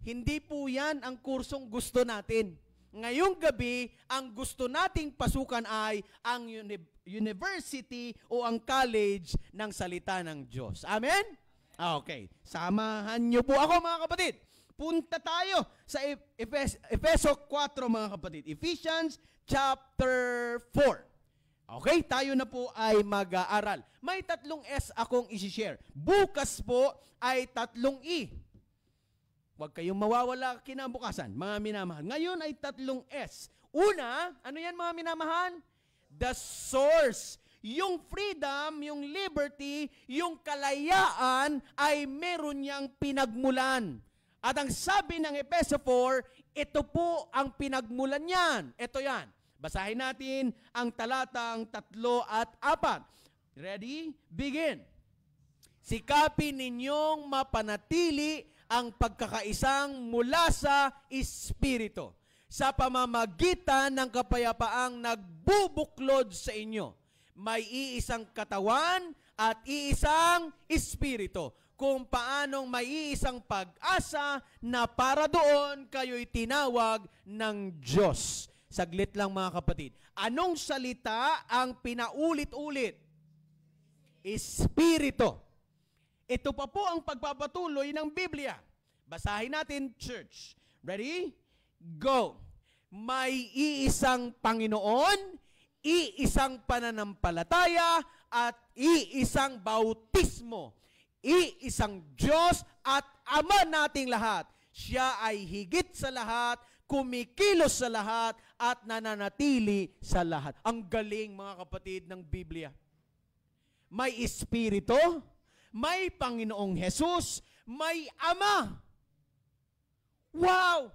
hindi po yan ang kursong gusto natin. Ngayong gabi, ang gusto nating pasukan ay ang university o ang college ng salita ng Diyos. Amen? Okay. Samahan niyo po ako, mga kapatid. Punta tayo sa Efeso 4, mga kapatid. Ephesians chapter 4. Okay, tayo na po ay mag-aaral. May 3 S akong isi-share. Bukas po ay 3 E. Huwag kayong mawawala kinabukasan, mga minamahal. Ngayon ay 3 S. Una, ano yan mga minamahal? The source. Yung freedom, yung liberty, yung kalayaan ay meron niyang pinagmulan. At ang sabi ng Efeso 4, ito po ang pinagmulan niyan. Ito yan. Basahin natin ang talatang 3 at 4. Ready? Begin. Sikapin ninyong mapanatili ang pagkakaisang mula sa Espiritu sa pamamagitan ng kapayapaang nagbubuklod sa inyo. May iisang katawan at iisang Espiritu, kung paanong may iisang pag-asa na para doon kayo'y tinawag ng Diyos. Saglit lang mga kapatid. Anong salita ang pinaulit-ulit? Espiritu. Ito pa po ang pagpapatuloy ng Biblia. Basahin natin, church. Ready? Go. May iisang Panginoon, iisang pananampalataya, at iisang bautismo. Iisang Diyos at Ama nating lahat. Siya ay higit sa lahat, kumikilos sa lahat, at nananatili sa lahat. Ang galing, mga kapatid, ng Biblia. May Espiritu, may Panginoong Jesus, may Ama. Wow!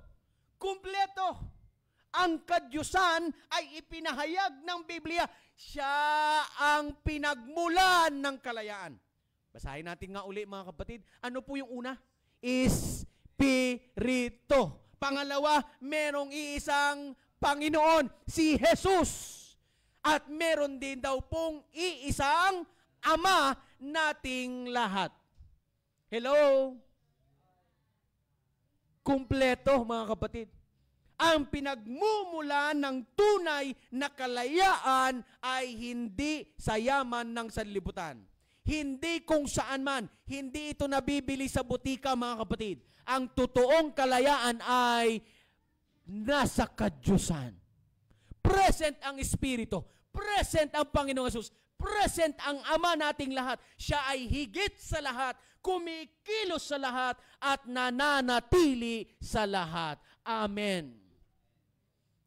Kumpleto! Ang kadyusan ay ipinahayag ng Biblia. Siya ang pinagmulan ng kalayaan. Basahin natin nga uli, mga kapatid. Ano po yung una? Espiritu. Pangalawa, merong iisang Panginoon, si Jesus. At meron din daw pong iisang Ama nating lahat. Hello? Kumpleto, mga kapatid. Ang pinagmumula ng tunay na kalayaan ay hindi sa yaman ng sanlibutan. Hindi kung saan man. Hindi ito nabibili sa butika, mga kapatid. Ang totoong kalayaan ay nasa kadyusan. Present ang Espiritu. Present ang Panginoong Jesus. Present ang Ama nating lahat. Siya ay higit sa lahat, kumikilos sa lahat, at nananatili sa lahat. Amen.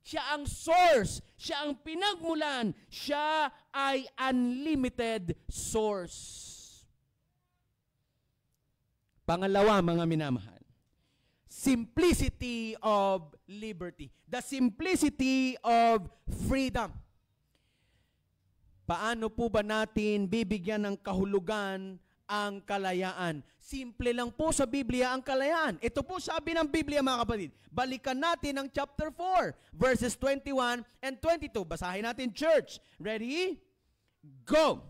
Siya ang source. Siya ang pinagmulan. Siya ay unlimited source. Pangalawa, mga minamahal. Simplicity of liberty. The simplicity of freedom. Paano po ba natin bibigyan ng kahulugan ang kalayaan? Simple lang po sa Biblia ang kalayaan. Ito po sabi ng Biblia, mga kapatid. Balikan natin ang chapter 4, verses 21 and 22. Basahin natin, church. Ready? Go!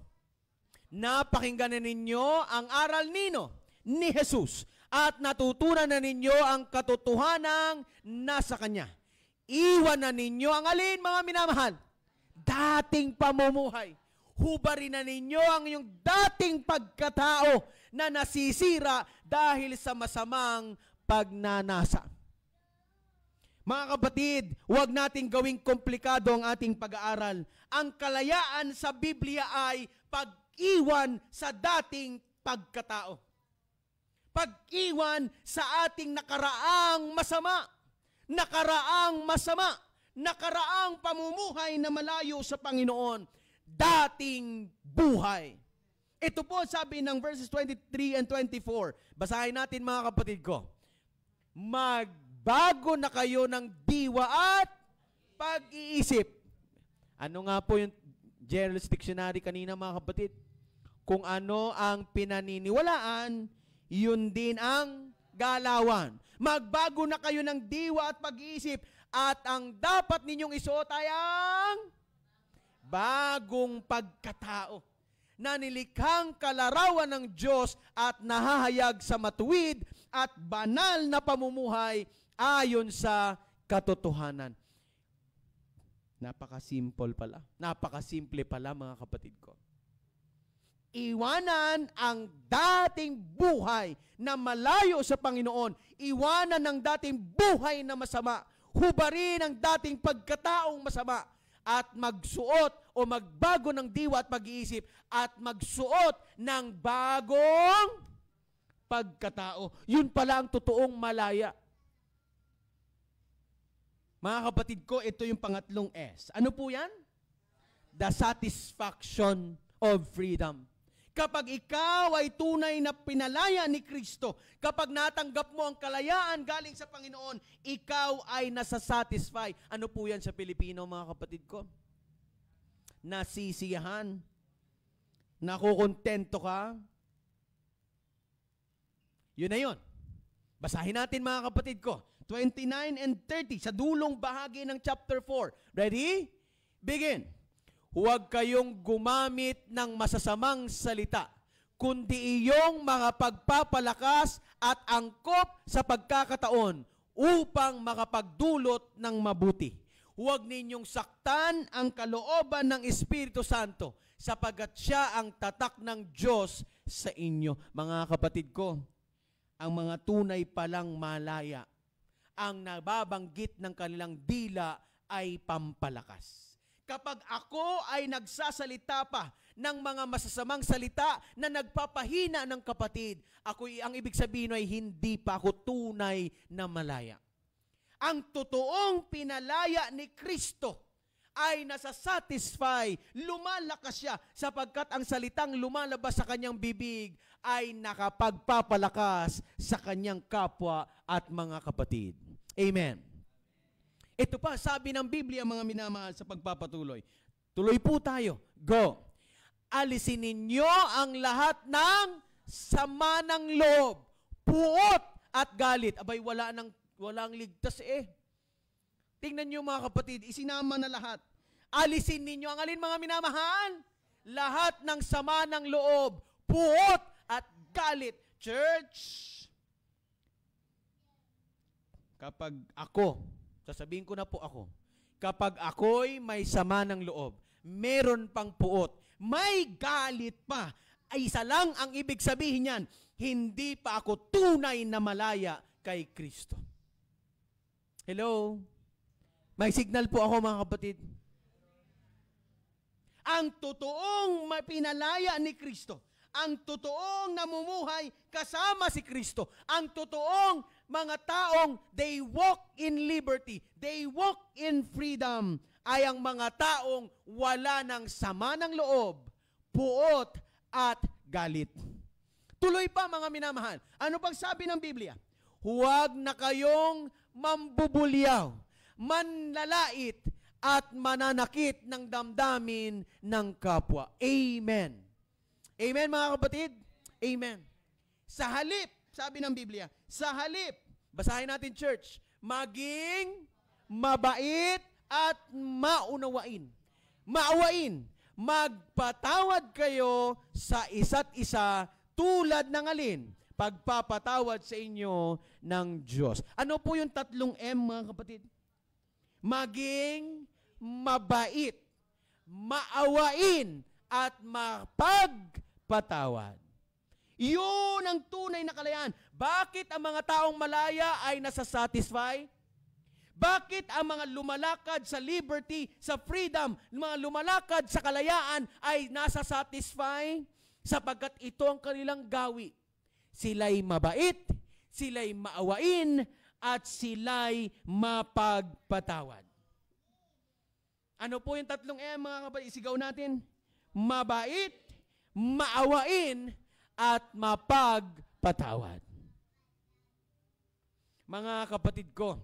Napakinggan na ninyo ang aral ni Jesus at natutunan na ninyo ang katotohanang nasa Kanya. Iwan na ninyo ang alin, mga minamahal? Dating pamumuhay. Hubarin na ninyo ang iyong dating pagkatao na nasisira dahil sa masamang pagnanasa. Mga kapatid, huwag nating gawing komplikado ang ating pag-aaral. Ang kalayaan sa Biblia ay pag-iwan sa dating pagkatao. Pag-iwan sa ating nakaraang masama. Nakaraang pamumuhay na malayo sa Panginoon. Dating buhay. Ito po sabi ng verses 23 and 24. Basahin natin mga kapatid ko. Magbago na kayo ng diwa at pag-iisip. Ano nga po yung General's Dictionary kanina mga kapatid? Kung ano ang pinaniniwalaan, yun din ang galawan. Magbago na kayo ng diwa at pag-iisip at ang dapat ninyong isuot ay ang bagong pagkatao na nilikhang kalarawan ng Diyos at nahahayag sa matuwid at banal na pamumuhay ayon sa katotohanan. Napaka-simple pala. Napaka-simple pala mga kapatid ko. Iwanan ang dating buhay na malayo sa Panginoon. Iwanan ang dating buhay na masama. Hubarin ang dating pagkataong masama. At magsuot o magbago ng diwa at pag-iisip at magsuot ng bagong pagkatao. Yun pala ang totoong malaya. Mga kapatid ko, ito yung pangatlong S. Ano po yan? The satisfaction of freedom. Kapag ikaw ay tunay na pinalaya ni Kristo, kapag natanggap mo ang kalayaan galing sa Panginoon, ikaw ay nasasatisfy. Ano po yan sa Pilipino, mga kapatid ko? Nasisiyahan. Nakukontento ka. Yun na yun. Basahin natin mga kapatid ko. 29 and 30 sa dulong bahagi ng chapter 4. Ready? Begin. Huwag kayong gumamit ng masasamang salita, kundi iyong mga pagpapalakas at angkop sa pagkakataon upang makapagdulot ng mabuti. Huwag ninyong saktan ang kalooban ng Espiritu Santo sapagkat siya ang tatak ng Diyos sa inyo. Mga kapatid ko, ang mga tunay palang malaya, ang nababanggit ng kanilang dila ay pampalakas. Kapag ako ay nagsasalita pa ng mga masasamang salita na nagpapahina ng kapatid, ang ibig sabihin ay hindi pa ako tunay na malaya. Ang totoong pinalaya ni Kristo ay nasasatisfy, lumalakas siya sapagkat ang salitang lumalabas sa kanyang bibig ay nakapagpapalakas sa kanyang kapwa at mga kapatid. Amen. Ito pa, sabi ng Biblia, mga minamahal sa pagpapatuloy. Tuloy po tayo. Go. Alisin ninyo ang lahat ng sama ng loob, puot at galit. Abay, walang ligtas eh. Tingnan nyo mga kapatid, isinama na lahat. Alisin ninyo ang alin mga minamahal? Lahat ng sama ng loob, puot at galit. Church, kapag ako, sasabihin ko na po ako, kapag ako'y may sama ng loob, meron pang puot, may galit pa, ay isa lang ang ibig sabihin niyan, hindi pa ako tunay na malaya kay Kristo. Hello? May signal po ako mga kapatid. Ang totoong pinalaya ni Kristo, ang totoong namumuhay kasama si Kristo, ang totoong mga taong they walk in liberty, they walk in freedom, ay ang mga taong wala ng sama ng loob, puot at galit. Tuloy pa mga minamahal. Ano pang sabi ng Biblia? Huwag na kayong mambubulyaw, manlalait at mananakit ng damdamin ng kapwa. Amen. Amen mga kapatid? Amen. Sa halip, sabi ng Biblia, sa halip, basahin natin church, maging mabait at maunawain. Maawain. Magpatawad kayo sa isa't isa tulad ng alin? Pagpapatawad sa inyo ng Diyos. Ano po yung tatlong M mga kapatid? Maging mabait, maawain, at mapagpatawad. Yun ang tunay na kalayaan. Bakit ang mga taong malaya ay nasasatisfy? Bakit ang mga lumalakad sa liberty, sa freedom, mga lumalakad sa kalayaan ay nasasatisfy? Sapagkat ito ang kanilang gawi. Sila'y mabait, sila'y maawain, at sila'y mapagpatawad. Ano po yung tatlong mga kapatid? Isigaw natin. Mabait, maawain, at mapagpatawad. Mga kapatid ko,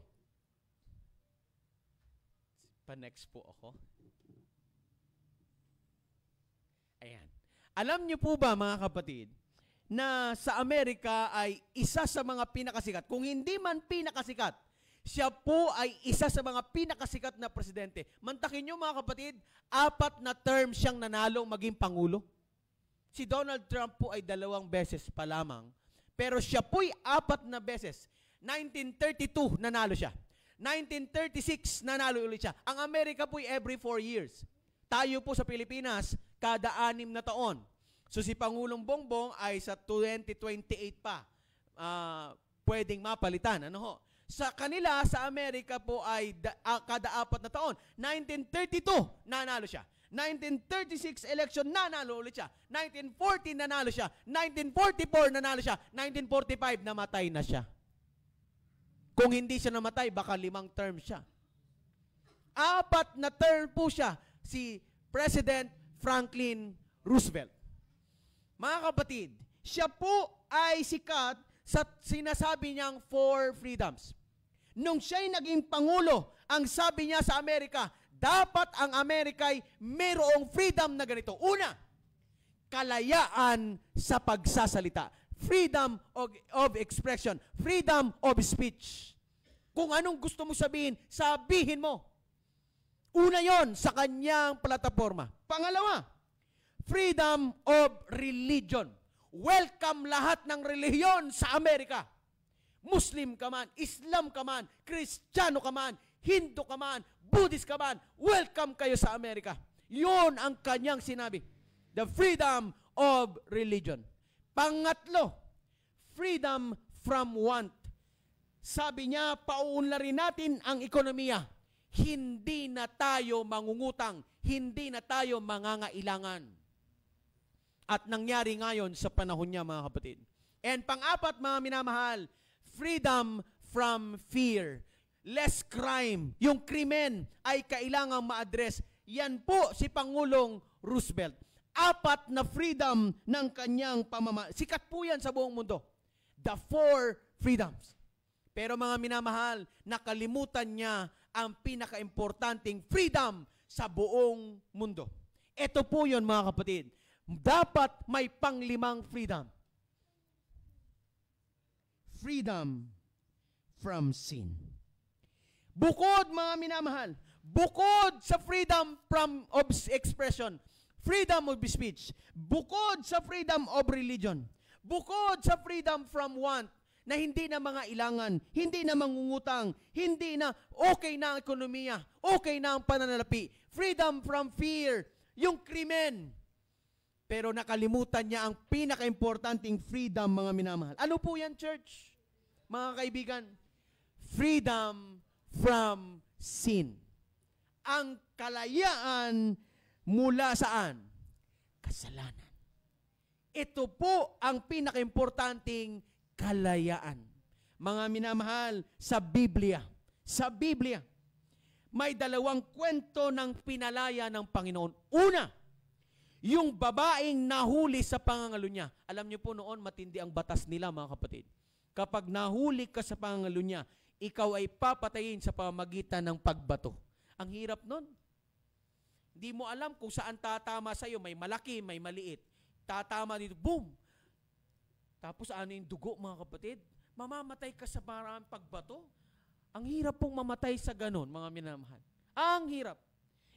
pa-next po ako. Ayan. Alam niyo po ba, mga kapatid, na sa Amerika ay isa sa mga pinakasikat, kung hindi man pinakasikat, siya po ay isa sa mga pinakasikat na presidente. Mantakin niyo, mga kapatid, 4 na term siyang nanalong maging pangulo. Si Donald Trump po ay 2 beses pa lamang, pero siya po'y 4 na beses. 1932, nanalo siya. 1936, nanalo ulit siya. Ang Amerika po'y every 4 years. Tayo po sa Pilipinas, kada 6 na taon. So si Pangulong Bongbong ay sa 2028 pa pwedeng mapalitan. Ano ho? Sa kanila, sa Amerika po ay kada 4 na taon. 1932, nanalo siya. 1936 election, nanalo ulit siya. 1940, nanalo siya. 1944, nanalo siya. 1945, namatay na siya. Kung hindi siya namatay, baka 5 term siya. 4 na term po siya, si President Franklin Roosevelt. Mga kapatid, siya po ay sikat sa sinasabi niyang 4 freedoms. Nung siya'y naging pangulo, ang sabi niya sa Amerika, dapat ang Amerika ay mayroong freedom na ganito. Una, kalayaan sa pagsasalita. Freedom of expression. Freedom of speech. Kung anong gusto mo sabihin, sabihin mo. Una yon sa kanyang plataforma. Pangalawa, freedom of religion. Welcome lahat ng relihiyon sa Amerika. Muslim ka man, Islam ka man, Kristiyano ka man, Hindu ka man, Buddhist ka man, welcome kayo sa Amerika. Yun ang kanyang sinabi. The freedom of religion. Pangatlo, freedom from want. Sabi niya, pauunlarin natin ang ekonomiya. Hindi na tayo mangungutang, hindi na tayo mangangailangan. At nangyari ngayon sa panahon niya, mga kapatid. And pang-apat, mga minamahal, freedom from fear. Less crime. Yung krimen ay kailangang ma-address. Yan po si Pangulong Roosevelt. 4 na freedom ng kanyang pamamahala. Sikat po yan sa buong mundo. The 4 freedoms. Pero mga minamahal, nakalimutan niya ang pinaka-importanting freedom sa buong mundo. Ito po yun, mga kapatid. Dapat may pang-5 freedom. Freedom from sin. Bukod, mga minamahal, bukod sa freedom from of expression, freedom of speech, bukod sa freedom of religion, bukod sa freedom from want, na hindi na mga ilangan, hindi na mangungutang, hindi na okay na ang ekonomiya, okay na ang pananalapi, freedom from fear, yung krimen. Pero nakalimutan niya ang pinaka-importanting freedom, mga minamahal. Ano po yan, church? Mga kaibigan, freedom from sin. Ang kalayaan mula saan? Kasalanan. Ito po ang pinaka-importanting kalayaan. Mga minamahal, sa Biblia, may 2 kwento ng pinalaya ng Panginoon. Una, yung babaeng nahuli sa pangangalo niya. Alam niyo po noon, matindi ang batas nila, mga kapatid. Kapag nahuli ka sa pangangalo niya, ikaw ay papatayin sa pamamagitan ng pagbato. Ang hirap nun. Hindi mo alam kung saan tatama sa'yo. May malaki, may maliit. Tatama dito, boom! Tapos ano yung dugo, mga kapatid? Mamamatay ka sa maraming pagbato. Ang hirap pong mamatay sa ganon, mga minamahal. Ang hirap.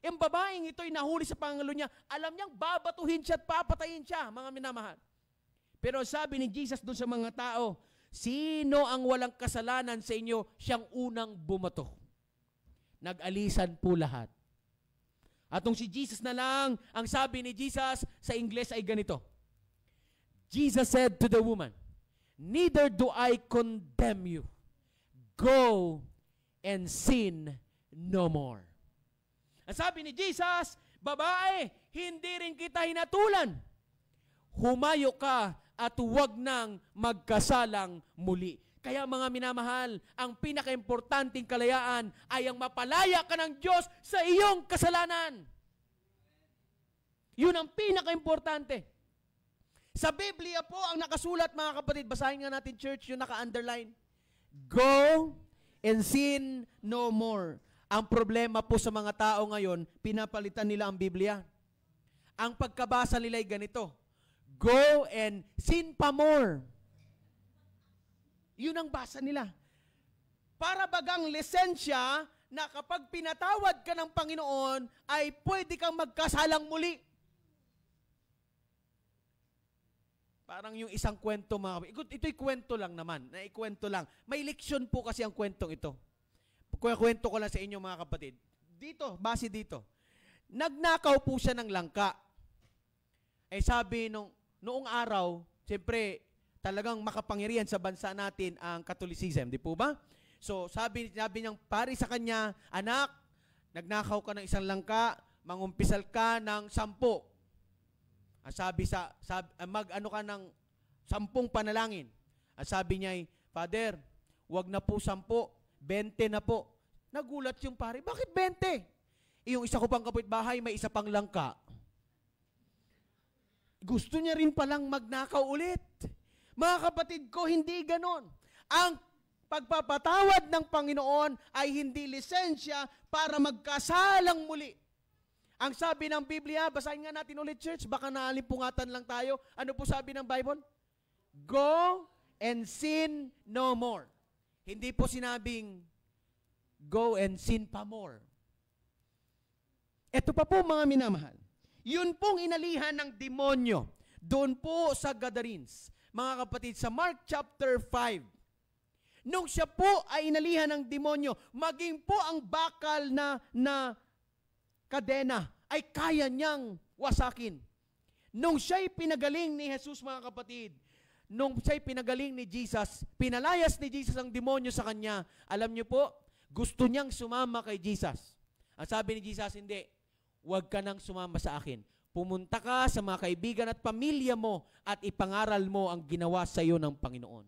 Yung babaeng ito'y nahuli sa pangalo niya, alam niyang babatuhin siya at papatayin siya, mga minamahal. Pero sabi ni Jesus doon sa mga tao, sino ang walang kasalanan sa inyo, siyang unang bumato. Nag-alisan po lahat. Atong si Jesus na lang, ang sabi ni Jesus sa Ingles ay ganito. Jesus said to the woman, "Neither do I condemn you. Go and sin no more." Ang sabi ni Jesus, babae, hindi rin kita hinatulan. Humayo ka at huwag nang magkasalang muli. Kaya mga minamahal, ang pinaka-importanting kalayaan ay ang mapalaya ka ng Diyos sa iyong kasalanan. Yun ang pinaka-importante. Sa Biblia po, ang nakasulat mga kapatid, basahin nga natin church, yung naka-underline. Go and sin no more. Ang problema po sa mga tao ngayon, pinapalitan nila ang Biblia. Ang pagkabasa nila ay ganito. Go and sin pa more. Yun ang basa nila. Para bagang lisensya na kapag pinatawad ka ng Panginoon, ay pwede kang magkasalang muli. Parang yung isang kwento, ito'y kwento lang naman. Naikwento lang. May leksyon po kasi ang kwentong ito. Kwento ko lang sa inyo mga kapatid. Dito, base dito. Nagnakaw po siya ng langka. Eh sabi noong araw, siyempre, talagang makapangyarihan sa bansa natin ang Catholicism, di po ba? So, sabi niyang pare sa kanya, anak, nagnakaw ka ng isang langka, mangumpisal ka ng 10. Mag-ano ka ng 10 panalangin. At sabi niya, Father, wag na po 10, 20 na po. Nagulat yung pare, bakit 20? Yung isa ko pang kapitbahay, may isa pang langka. Gusto niya rin palang magnakaw ulit. Mga kapatid ko, hindi ganon. Ang pagpapatawad ng Panginoon ay hindi lisensya para magkasalang muli. Ang sabi ng Biblia, basahin nga natin ulit church, baka naalimpungatan lang tayo. Ano po sabi ng Bible? Go and sin no more. Hindi po sinabing, go and sin pa more. Ito pa po mga minamahal. Yun pong inalihan ng demonyo doon po sa Gadarenes. Mga kapatid, sa Mark chapter 5, nung siya po ay inalihan ng demonyo, maging po ang bakal na kadena ay kaya niyang wasakin. Nung siya'y pinagaling ni Jesus, mga kapatid, nung siya'y pinagaling ni Jesus, pinalayas ni Jesus ang demonyo sa kanya, alam niyo po, gusto niyang sumama kay Jesus. Ang sabi ni Jesus, hindi, huwag ka nang sumama sa akin. Pumunta ka sa mga kaibigan at pamilya mo at ipangaral mo ang ginawa sa iyo ng Panginoon.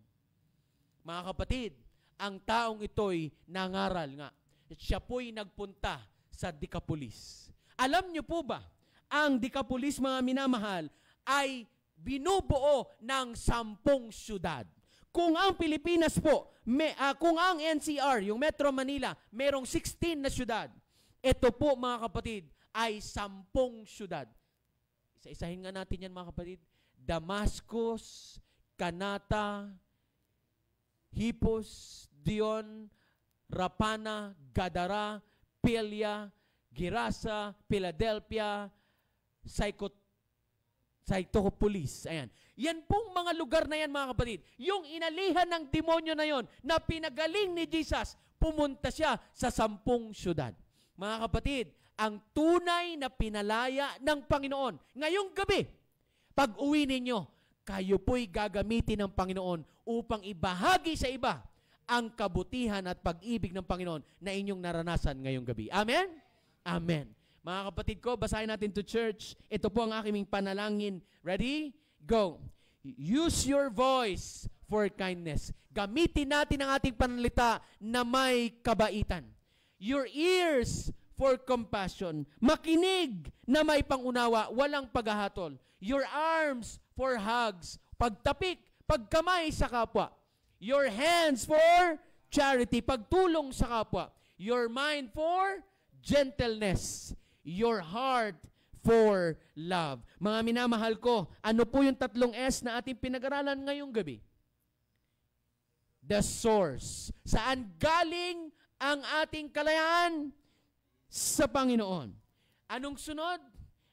Mga kapatid, ang taong ito'y nangaral nga. Siya po'y nagpunta sa Decapolis. Alam niyo po ba, ang Decapolis, mga minamahal, ay binubuo ng 10 syudad. Kung ang Pilipinas po, kung ang NCR, yung Metro Manila, merong 16 na syudad, ito po mga kapatid, ay 10 syudad. Isa-isahin nga natin yan mga kapatid. Damascus, Kanata, Hipos, Dion, Rapana, Gadara, Pelia, Gerasa, Philadelphia, Psychopolis. Ayan. Yan pong mga lugar na yan mga kapatid. Yung inalihan ng demonyo na yon na pinagaling ni Jesus, pumunta siya sa 10 syudad. Mga kapatid, ang tunay na pinalaya ng Panginoon. Ngayong gabi, pag uwi ninyo, kayo po'y gagamitin ng Panginoon upang ibahagi sa iba ang kabutihan at pag-ibig ng Panginoon na inyong naranasan ngayong gabi. Amen? Amen. Mga kapatid ko, basahin natin to church. Ito po ang aking panalangin. Ready? Go. Use your voice for kindness. Gamitin natin ang ating panalita na may kabaitan. Your ears for compassion. Makinig na may pangunawa, walang paghahatol. Your arms for hugs. Pagtapik, pagkamay sa kapwa. Your hands for charity. Pagtulong sa kapwa. Your mind for gentleness. Your heart for love. Mga minamahal ko, ano po yung 3 S na ating pinag-aralan ngayong gabi? The source. Saan galing ang ating kalayaan? Sa Panginoon. Anong sunod?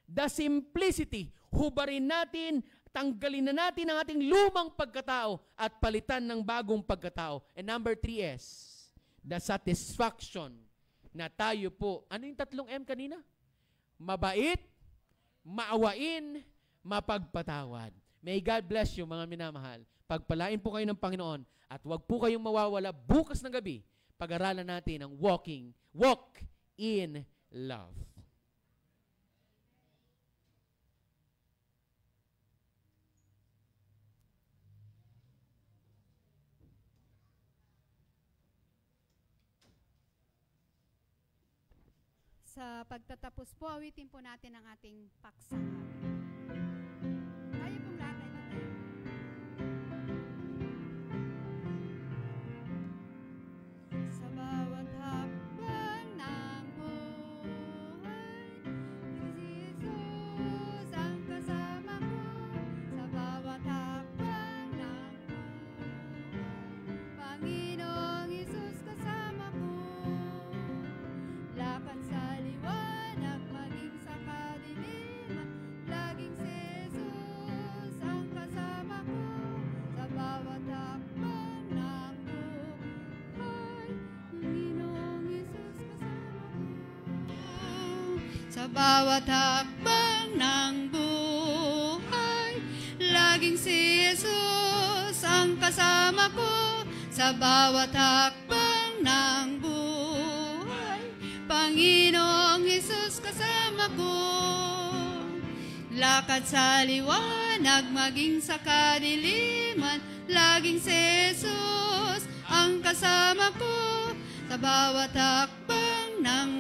The simplicity. Hubarin natin, tanggalin na natin ang ating lumang pagkatao at palitan ng bagong pagkatao. And number 3 S, the satisfaction na tayo po. Ano yung 3 M kanina? mabait, maawain, mapagpatawad. May God bless you, mga minamahal. Pagpalain po kayo ng Panginoon at huwag po kayong mawawala bukas ng gabi. Pag-aralan natin ang walk in love. Sa pagtatapos po, awitin po natin ang ating paksang awit. Tayo pong lahat ay tatayo. Sa bawat hakbang ng buhay, si Jesus ang kasama ko. Sa bawat hakbang ng buhay, Panginoong Jesus kasama ko. Lakad sa liwanag, maging sa kadiliman, laging si Jesus ang kasama ko. Sa bawat hakbang ng buhay, Panginoong Jesus kasama ko. Sa bawat hakbang ng buhay, laging si Jesus ang kasama ko. Sa bawat hakbang ng buhay, Panginoong Jesus kasama ko. Lakad sa liwanag, maging sa kadiliman, laging si Jesus ang kasama ko. Sa bawat hakbang ng